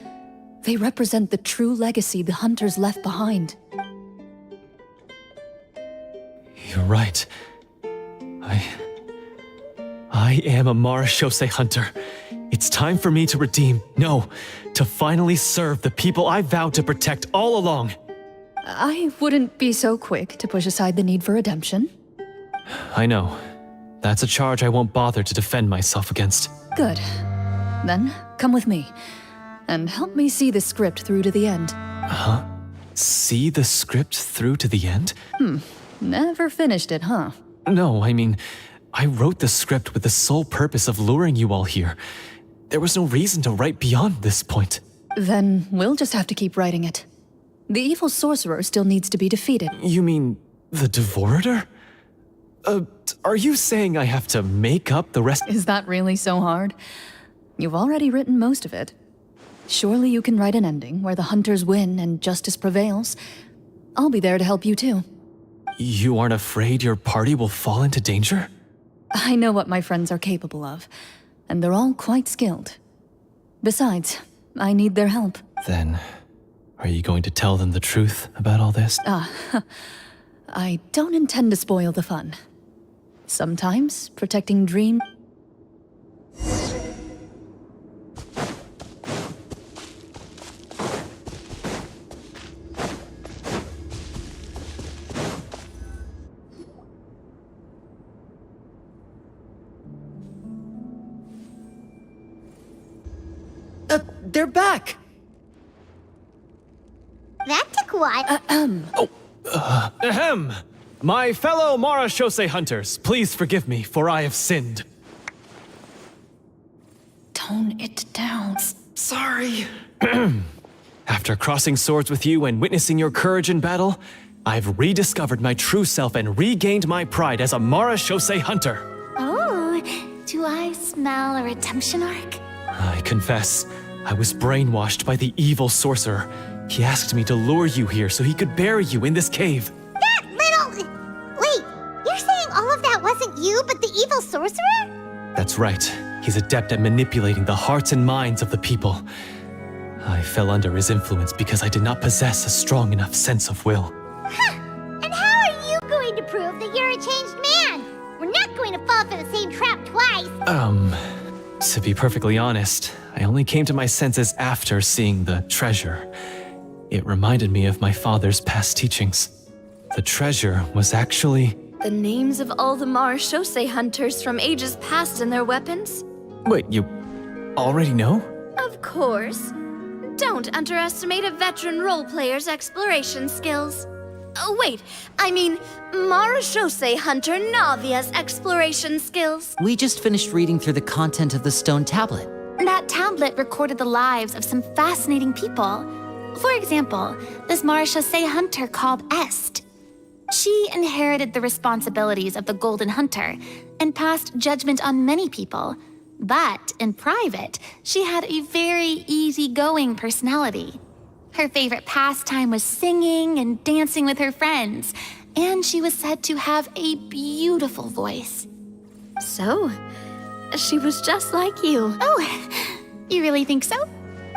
they represent the true legacy the Hunters left behind. You're right. I am a Marechaussee Hunter. It's time for me to redeem, no, to finally serve the people I vowed to protect all along. I wouldn't be so quick to push aside the need for redemption. I know. That's a charge I won't bother to defend myself against. Good. Then, come with me, and help me see the script through to the end. Huh? See the script through to the end? Never finished it, huh? No, I mean, I wrote the script with the sole purpose of luring you all here. There was no reason to write beyond this point. Then we'll just have to keep writing it. The evil sorcerer still needs to be defeated. You mean the Devorator? Are you saying I have to make up the rest? Is that really so hard? You've already written most of it. Surely you can write an ending where the Hunters win and justice prevails. I'll be there to help you too. You aren't afraid your party will fall into danger? I know what my friends are capable of, and they're all quite skilled. Besides, I need their help. Then, are you going to tell them the truth about all this? I don't intend to spoil the fun. Sometimes, protecting dreams... they're back! That took a while. Ahem! My fellow Marachose hunters, please forgive me, for I have sinned. Tone it down. Sorry. After crossing swords with you and witnessing your courage in battle, I've rediscovered my true self and regained my pride as a Marachose hunter. Oh, do I smell a redemption arc? I confess, I was brainwashed by the evil sorcerer. He asked me to lure you here so he could bury you in this cave. That little... Wait, you're saying all of that wasn't you, but the evil sorcerer? That's right. He's adept at manipulating the hearts and minds of the people. I fell under his influence because I did not possess a strong enough sense of will. Huh. And how are you going to prove that you're a changed man? We're not going to fall for the same trap twice. To be perfectly honest, I only came to my senses after seeing the treasure. It reminded me of my father's past teachings. The treasure was actually... The names of all the Marachose hunters from ages past and their weapons? Wait, you already know? Of course. Don't underestimate a veteran role player's exploration skills. Oh, wait, I mean Marachose hunter Navia's exploration skills. We just finished reading through the content of the stone tablet. That tablet recorded the lives of some fascinating people. For example, this Marachose hunter called Est. She inherited the responsibilities of the Golden Hunter and passed judgment on many people. But in private, she had a very easygoing personality. Her favorite pastime was singing and dancing with her friends, and she was said to have a beautiful voice. So, she was just like you. Oh, you really think so?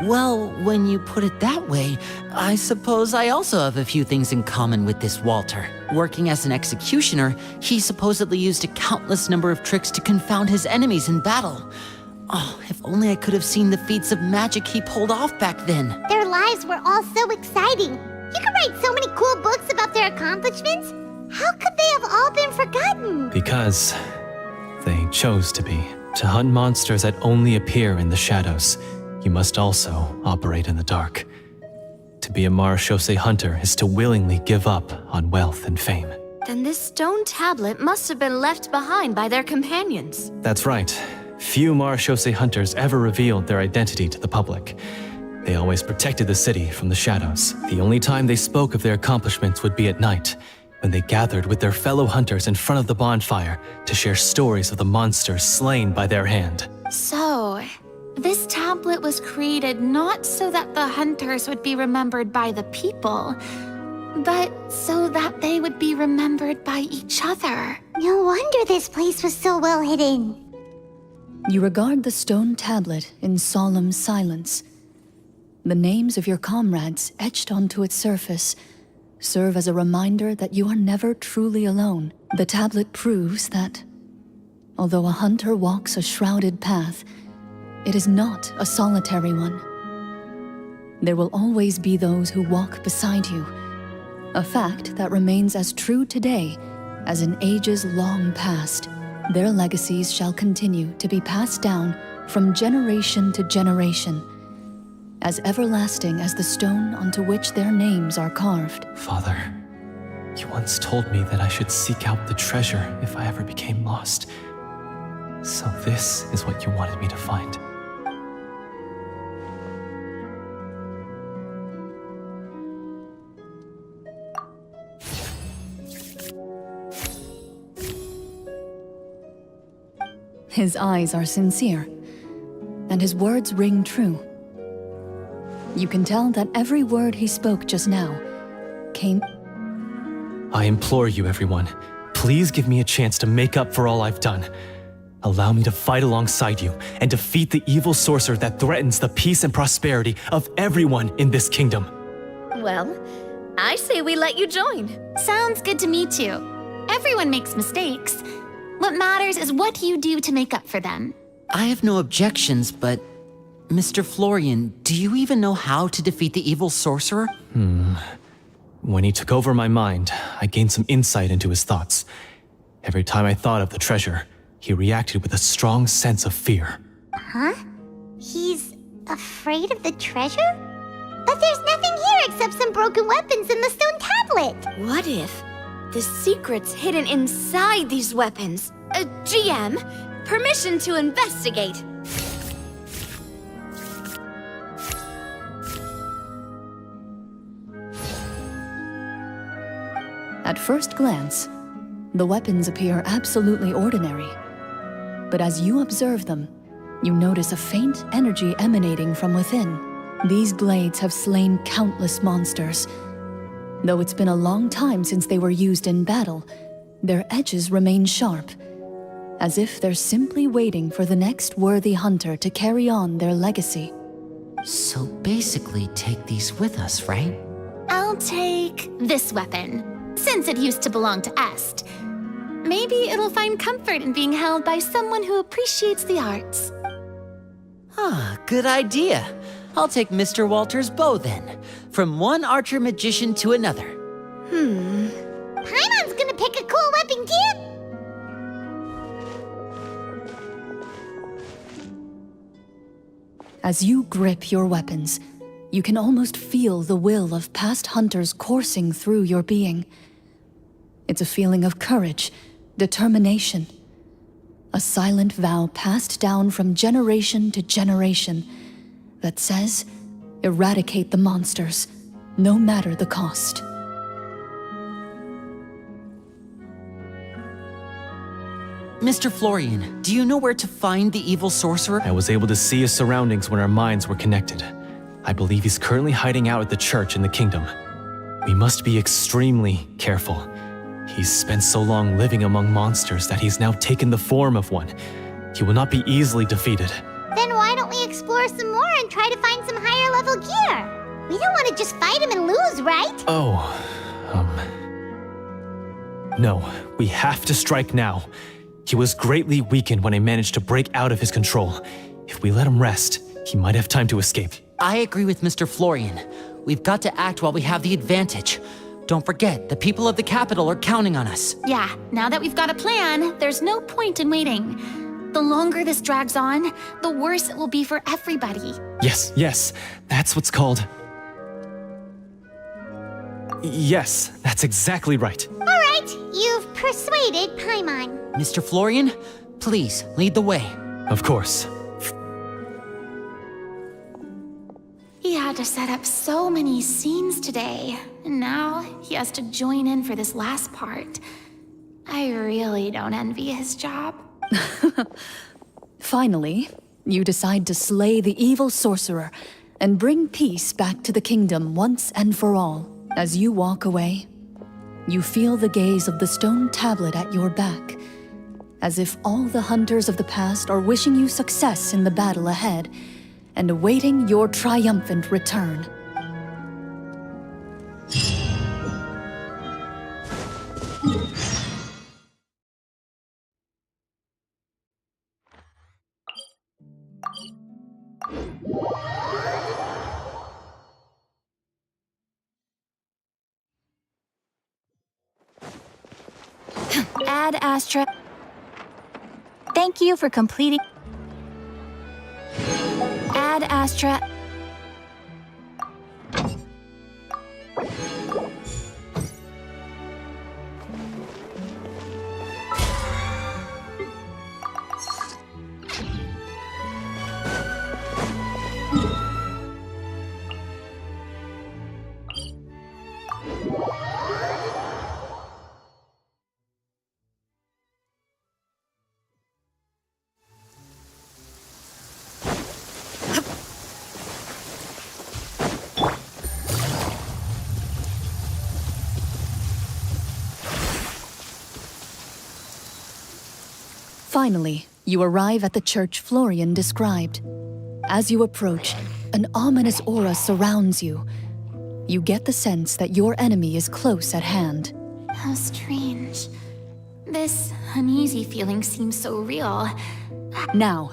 Well, when you put it that way, I suppose I also have a few things in common with this Walter. Working as an executioner, he supposedly used a countless number of tricks to confound his enemies in battle. Oh, if only I could have seen the feats of magic he pulled off back then. Their lives were all so exciting. You could write so many cool books about their accomplishments. How could they have all been forgotten? Because they chose to be. To hunt monsters that only appear in the shadows, you must also operate in the dark. To be a Marachose hunter is to willingly give up on wealth and fame. Then this stone tablet must have been left behind by their companions. That's right. Few Marachose hunters ever revealed their identity to the public. They always protected the city from the shadows. The only time they spoke of their accomplishments would be at night, when they gathered with their fellow hunters in front of the bonfire to share stories of the monsters slain by their hand. So, this tablet was created not so that the hunters would be remembered by the people, but so that they would be remembered by each other. No wonder this place was so well hidden. You regard the stone tablet in solemn silence. The names of your comrades etched onto its surface serve as a reminder that you are never truly alone. The tablet proves that, although a hunter walks a shrouded path, it is not a solitary one. There will always be those who walk beside you, a fact that remains as true today as in ages long past. Their legacies shall continue to be passed down from generation to generation, as everlasting as the stone onto which their names are carved. Father, you once told me that I should seek out the treasure if I ever became lost. So this is what you wanted me to find. His eyes are sincere, and his words ring true. You can tell that every word he spoke just now came... I implore you, everyone, please give me a chance to make up for all I've done. Allow me to fight alongside you and defeat the evil sorcerer that threatens the peace and prosperity of everyone in this kingdom. Well, I say we let you join. Sounds good to me too. Everyone makes mistakes. What matters is what you do to make up for them. I have no objections, but... Mr. Florian, do you even know how to defeat the evil sorcerer? When he took over my mind, I gained some insight into his thoughts. Every time I thought of the treasure, he reacted with a strong sense of fear. Huh? He's Afraid of the treasure? But there's nothing here except some broken weapons and the stone tablet. What if the secret's hidden inside these weapons? GM, permission to investigate. At first glance, the weapons appear absolutely ordinary. But as you observe them, you notice a faint energy emanating from within. These blades have slain countless monsters. Though it's been a long time since they were used in battle, their edges remain sharp, as if they're simply waiting for the next worthy hunter to carry on their legacy. So basically, take these with us, right? I'll take this weapon, since it used to belong to Est. Maybe it'll find comfort in being held by someone who appreciates the arts. Ah, good idea. I'll take Mr. Walter's bow then. From one archer magician to another. Paimon's gonna pick a cool weapon too. As you grip your weapons, you can almost feel the will of past hunters coursing through your being. It's a feeling of courage, determination, a silent vow passed down from generation to generation that says, eradicate the monsters, no matter the cost. Mr. Florian, do you know where to find the evil sorcerer? I was able to see his surroundings when our minds were connected. I believe he's currently hiding out at the church in the kingdom. We must be extremely careful. He's spent so long living among monsters that he's now taken the form of one. He will not be easily defeated. Then why don't we explore some more and try to find some higher level gear? We don't want to just fight him and lose, right? No, we have to strike now. He was greatly weakened when I managed to break out of his control. If we let him rest, he might have time to escape. I agree with Mr. Florian. We've got to act while we have the advantage. Don't forget, the people of the capital are counting on us. Yeah, now that we've got a plan, there's no point in waiting. The longer this drags on, the worse it will be for everybody. Yes, that's what's called... Yes, that's exactly right. All right, you've persuaded Paimon. Mr. Florian, please lead the way. Of course. He had to set up so many scenes today, and now he has to join in for this last part. I really don't envy his job. Finally, you decide to slay the evil sorcerer and bring peace back to the kingdom once and for all. As you walk away, you feel the gaze of the stone tablet at your back, as if all the hunters of the past are wishing you success in the battle ahead and awaiting your triumphant return. Ad Astra. Thank you for completing. Ad Astra. Finally, you arrive at the church Florian described. As you approach, an ominous aura surrounds you. You get the sense that your enemy is close at hand. How strange. This uneasy feeling seems so real. Now,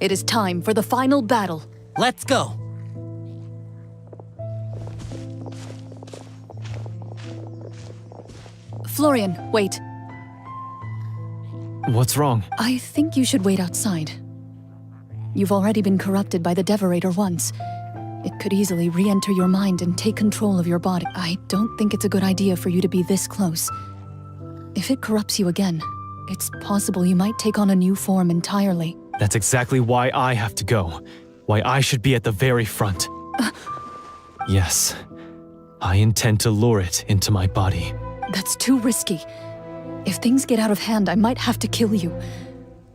it is time for the final battle. Let's go. Florian, wait. What's wrong? I think you should wait outside. You've already been corrupted by the Devorator once. It could easily re-enter your mind and take control of your body. I don't think it's a good idea for you to be this close. If it corrupts you again, it's possible you might take on a new form entirely. That's exactly why I have to go. Why I should be at the very front. Yes. I intend to lure it into my body. That's too risky. If things get out of hand, I might have to kill you.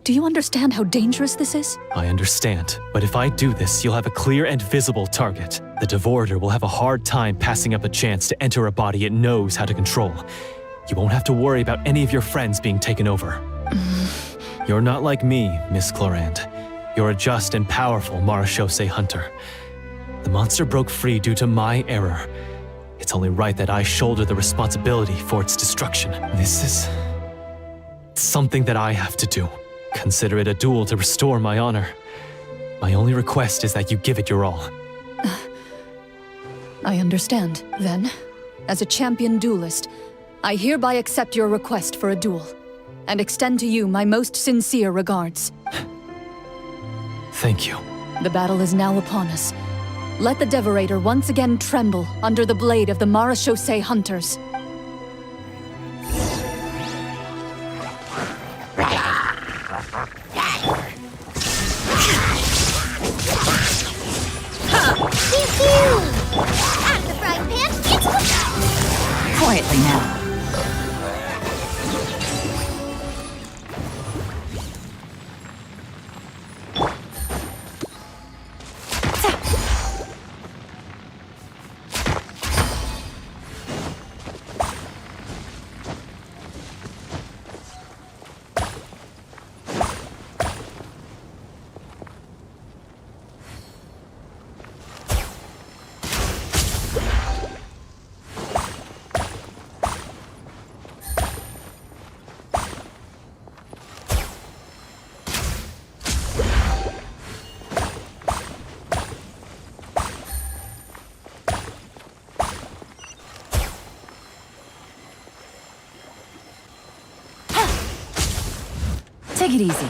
Do you understand how dangerous this is? I understand, but if I do this, you'll have a clear and visible target. The Devorator will have a hard time passing up a chance to enter a body it knows how to control. You won't have to worry about any of your friends being taken over. You're not like me, Miss Clorinde. You're a just and powerful Marechaussee hunter. The monster broke free due to my error. It's only right that I shoulder the responsibility for its destruction. This is something that I have to do. Consider it a duel to restore my honor. My only request is that you give it your all. I understand. Then, as a champion duelist, I hereby accept your request for a duel, and extend to you my most sincere regards. Thank you. The battle is now upon us. Let the Devorator once again tremble under the blade of the Marechaussee hunters. Out of the frying pan, into the... Quietly now. Take it easy.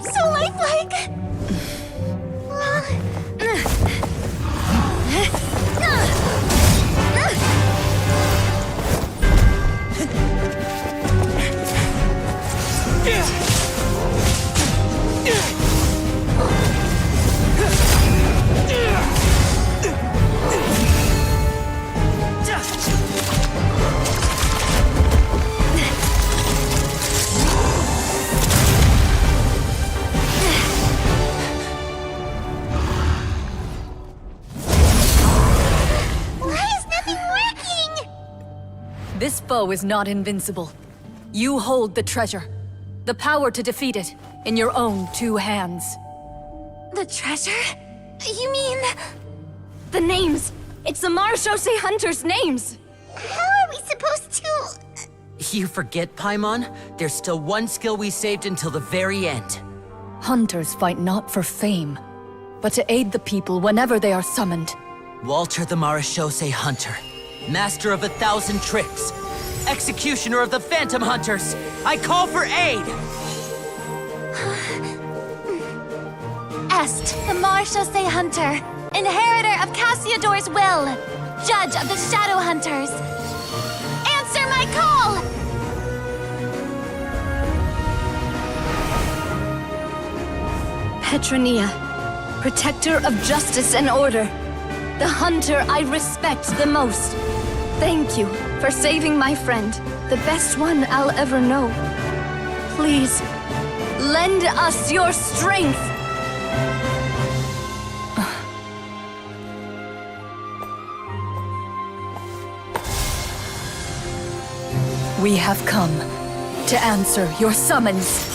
So lifelike! This foe is not invincible. You hold the treasure, the power to defeat it, in your own 2 hands. The treasure? You mean... The names! It's the Marechaussee hunters' names! How are we supposed to... You forget, Paimon? There's still one skill we saved until the very end. Hunters fight not for fame, but to aid the people whenever they are summoned. Walter the Marachose Hunter, master of 1,000 tricks, executioner of the Phantom Hunters, I call for aid! Est, the Marchose Hunter, inheritor of Cassiodor's will, judge of the Shadow Hunters. Answer my call! Petronia, protector of justice and order. The hunter I respect the most. Thank you for saving my friend, the best one I'll ever know. Please, lend us your strength. We have come to answer your summons.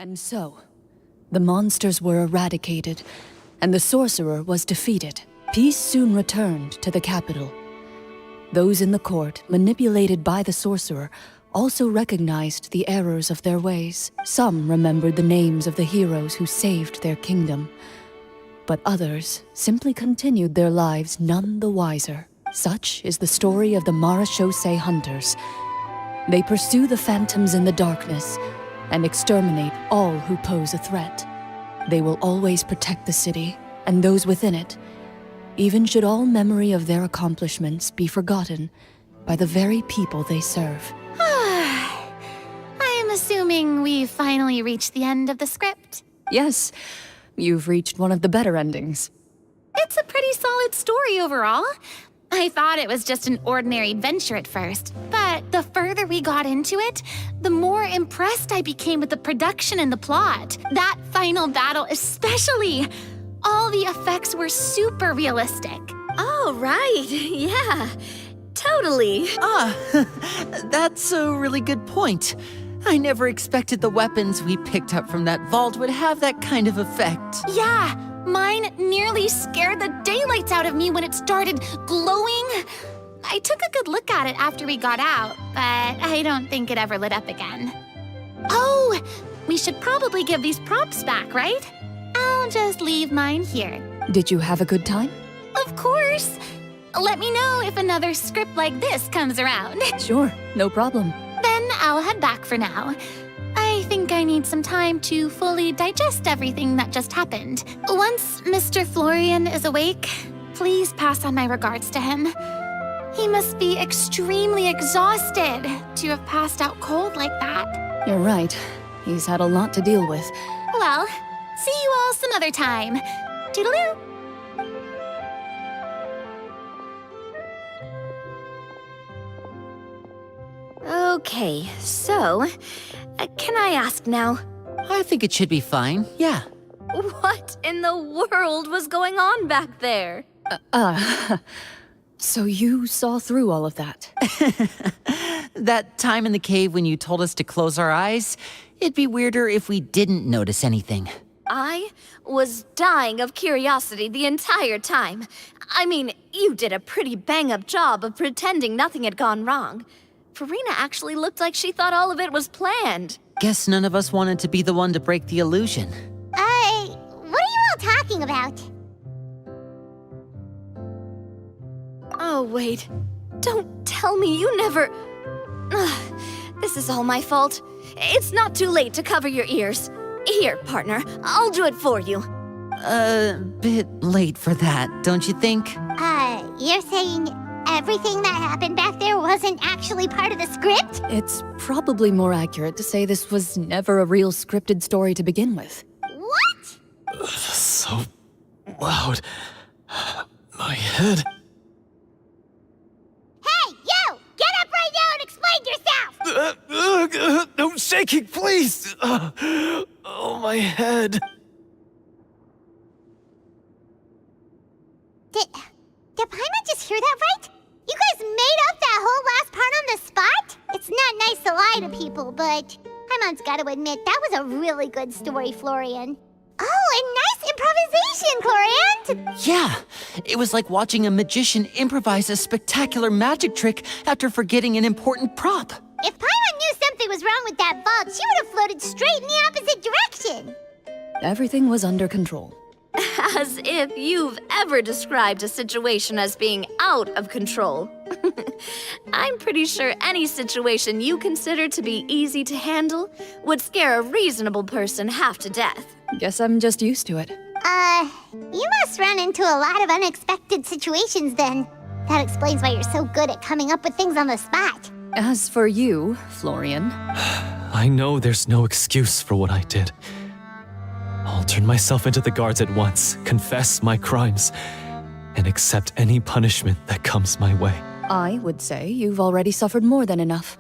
And so, the monsters were eradicated, and the sorcerer was defeated. Peace soon returned to the capital. Those in the court, manipulated by the sorcerer, also recognized the errors of their ways. Some remembered the names of the heroes who saved their kingdom, but others simply continued their lives none the wiser. Such is the story of the Marachose Hunters. They pursue the phantoms in the darkness and exterminate all who pose a threat. They will always protect the city and those within it, even should all memory of their accomplishments be forgotten by the very people they serve. I'm assuming we've finally reached the end of the script. Yes, you've reached one of the better endings. It's a pretty solid story overall. I thought it was just an ordinary adventure at first, but the further we got into it, the more impressed I became with the production and the plot. That final battle especially. All the effects were super realistic. Oh, right. Yeah, totally. That's a really good point. I never expected the weapons we picked up from that vault would have that kind of effect. Yeah, mine nearly scared the daylights out of me when it started glowing. I took a good look at it after we got out, but I don't think it ever lit up again. Oh, we should probably give these props back, right? I'll just leave mine here. Did you have a good time? Of course. Let me know if another script like this comes around. Sure, no problem. Then I'll head back for now. I think I need some time to fully digest everything that just happened. Once Mr. Florian is awake, please pass on my regards to him. He must be extremely exhausted to have passed out cold like that. You're right. He's had a lot to deal with. Well, see you all some other time. Toodaloo! Okay, so, can I ask now? I think it should be fine, yeah. What in the world was going on back there? So you saw through all of that? That time in the cave when you told us to close our eyes, it'd be weirder if we didn't notice anything. I was dying of curiosity the entire time. I mean, you did a pretty bang-up job of pretending nothing had gone wrong. Farina actually looked like she thought all of it was planned. Guess none of us wanted to be the one to break the illusion. What are you all talking about? Oh, wait. Don't tell me you never... Ugh, this is all my fault. It's not too late to cover your ears. Here, partner, I'll do it for you. Bit late for that, don't you think? You're saying everything that happened back there wasn't actually part of the script? It's probably more accurate to say this was never a real scripted story to begin with. What? So loud. My head. Hey, you! Get up right now and explain yourself! No shaking, please! Oh, my head. Did Paimon just hear that right? You guys made up that whole last part on the spot? It's not nice to lie to people, but Paimon's got to admit that was a really good story, Florian. Oh, and nice improvisation, Clorinde! Yeah, it was like watching a magician improvise a spectacular magic trick after forgetting an important prop. If Paimon knew something was wrong with that vault, she would have floated straight in the opposite direction. Everything was under control. As if you've ever described a situation as being out of control. I'm pretty sure any situation you consider to be easy to handle would scare a reasonable person half to death. Guess I'm just used to it. You must run into a lot of unexpected situations then. That explains why you're so good at coming up with things on the spot. As for you, Florian, I know there's no excuse for what I did. I'll turn myself into the guards at once, confess my crimes, and accept any punishment that comes my way. I would say you've already suffered more than enough.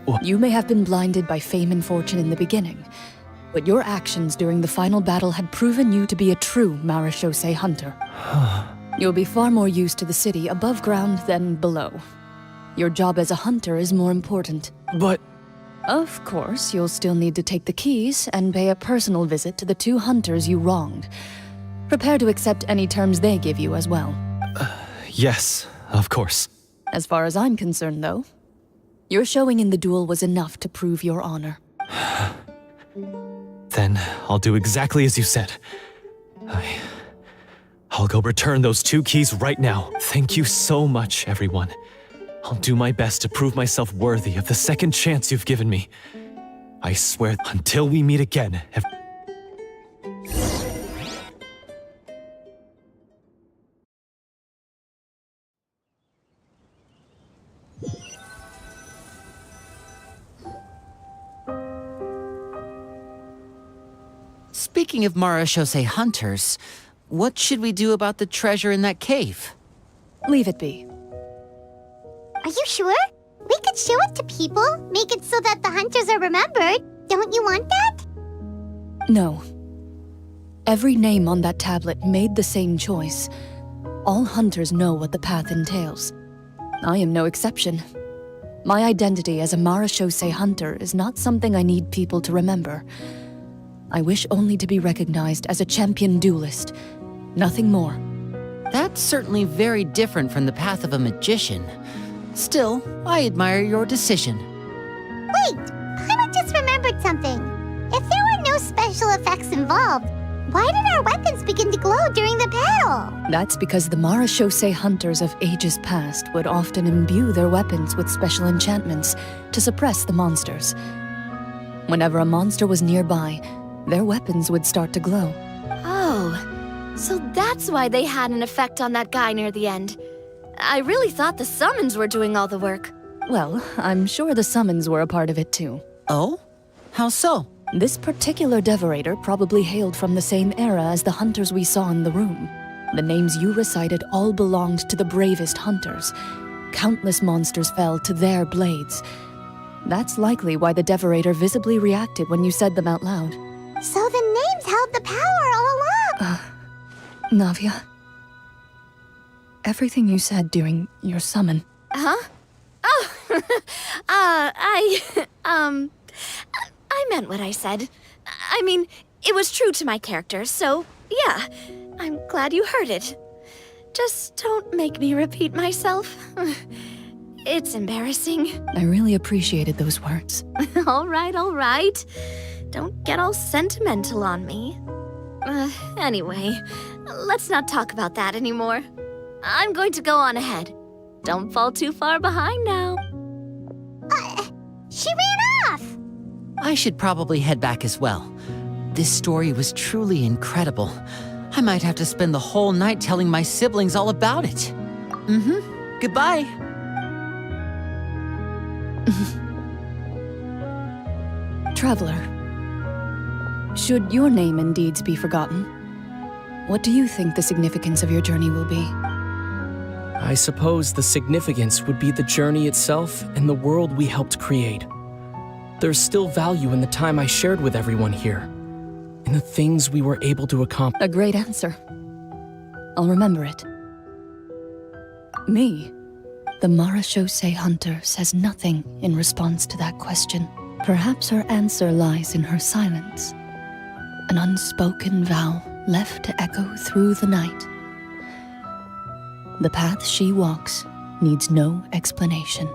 What? You may have been blinded by fame and fortune in the beginning, but your actions during the final battle had proven you to be a true marechaussee hunter. You'll be far more used to the city above ground than below. Your job as a hunter is more important. But Of course, you'll still need to take the keys and pay a personal visit to the 2 hunters you wronged. Prepare to accept any terms they give you as well. yes, of course. As far as I'm concerned, though, your showing in the duel was enough to prove your honor. Then I'll do exactly as you said. I'll go return those 2 keys right now. Thank you so much, everyone. I'll do my best to prove myself worthy of the second chance you've given me. I swear, until we meet again. Speaking of marechaussee hunters, what should we do about the treasure in that cave? Leave it be. Are you sure? We could show it to people, make it so that the hunters are remembered. Don't you want that? No. Every name on that tablet made the same choice. All hunters know what the path entails. I am no exception. My identity as a marechaussee hunter is not something I need people to remember. I wish only to be recognized as a champion duelist. Nothing more. That's certainly very different from the path of a magician. Still, I admire your decision. Wait, Paimon just remembered something. If there were no special effects involved, why did our weapons begin to glow during the battle? That's because the marechaussee hunters of ages past would often imbue their weapons with special enchantments to suppress the monsters. Whenever a monster was nearby, their weapons would start to glow. Oh, so that's why they had an effect on that guy near the end. I really thought the summons were doing all the work. Well, I'm sure the summons were a part of it too. Oh? How so? This particular devorator probably hailed from the same era as the hunters we saw in the room. The names you recited all belonged to the bravest hunters. Countless monsters fell to their blades. That's likely why the devorator visibly reacted when you said them out loud. So the names held the power all along. Navia, everything you said during your summon. Huh? Oh, I meant what I said. I mean, it was true to my character, so yeah, I'm glad you heard it. Just don't make me repeat myself. It's embarrassing. I really appreciated those words. All right. Don't get all sentimental on me. Anyway, let's not talk about that anymore. I'm going to go on ahead. Don't fall too far behind now. She ran off. I should probably head back as well. This story was truly incredible. I might have to spend the whole night telling my siblings all about it. Goodbye. Traveler, should your name and deeds be forgotten, what do you think the significance of your journey will be? I suppose the significance would be the journey itself and the world we helped create. There's still value in the time I shared with everyone here, in the things we were able to accomplish. A great answer. I'll remember it. Me? The Marechaussee hunter says nothing in response to that question. Perhaps her answer lies in her silence. An unspoken vow left to echo through the night. The path she walks needs no explanation.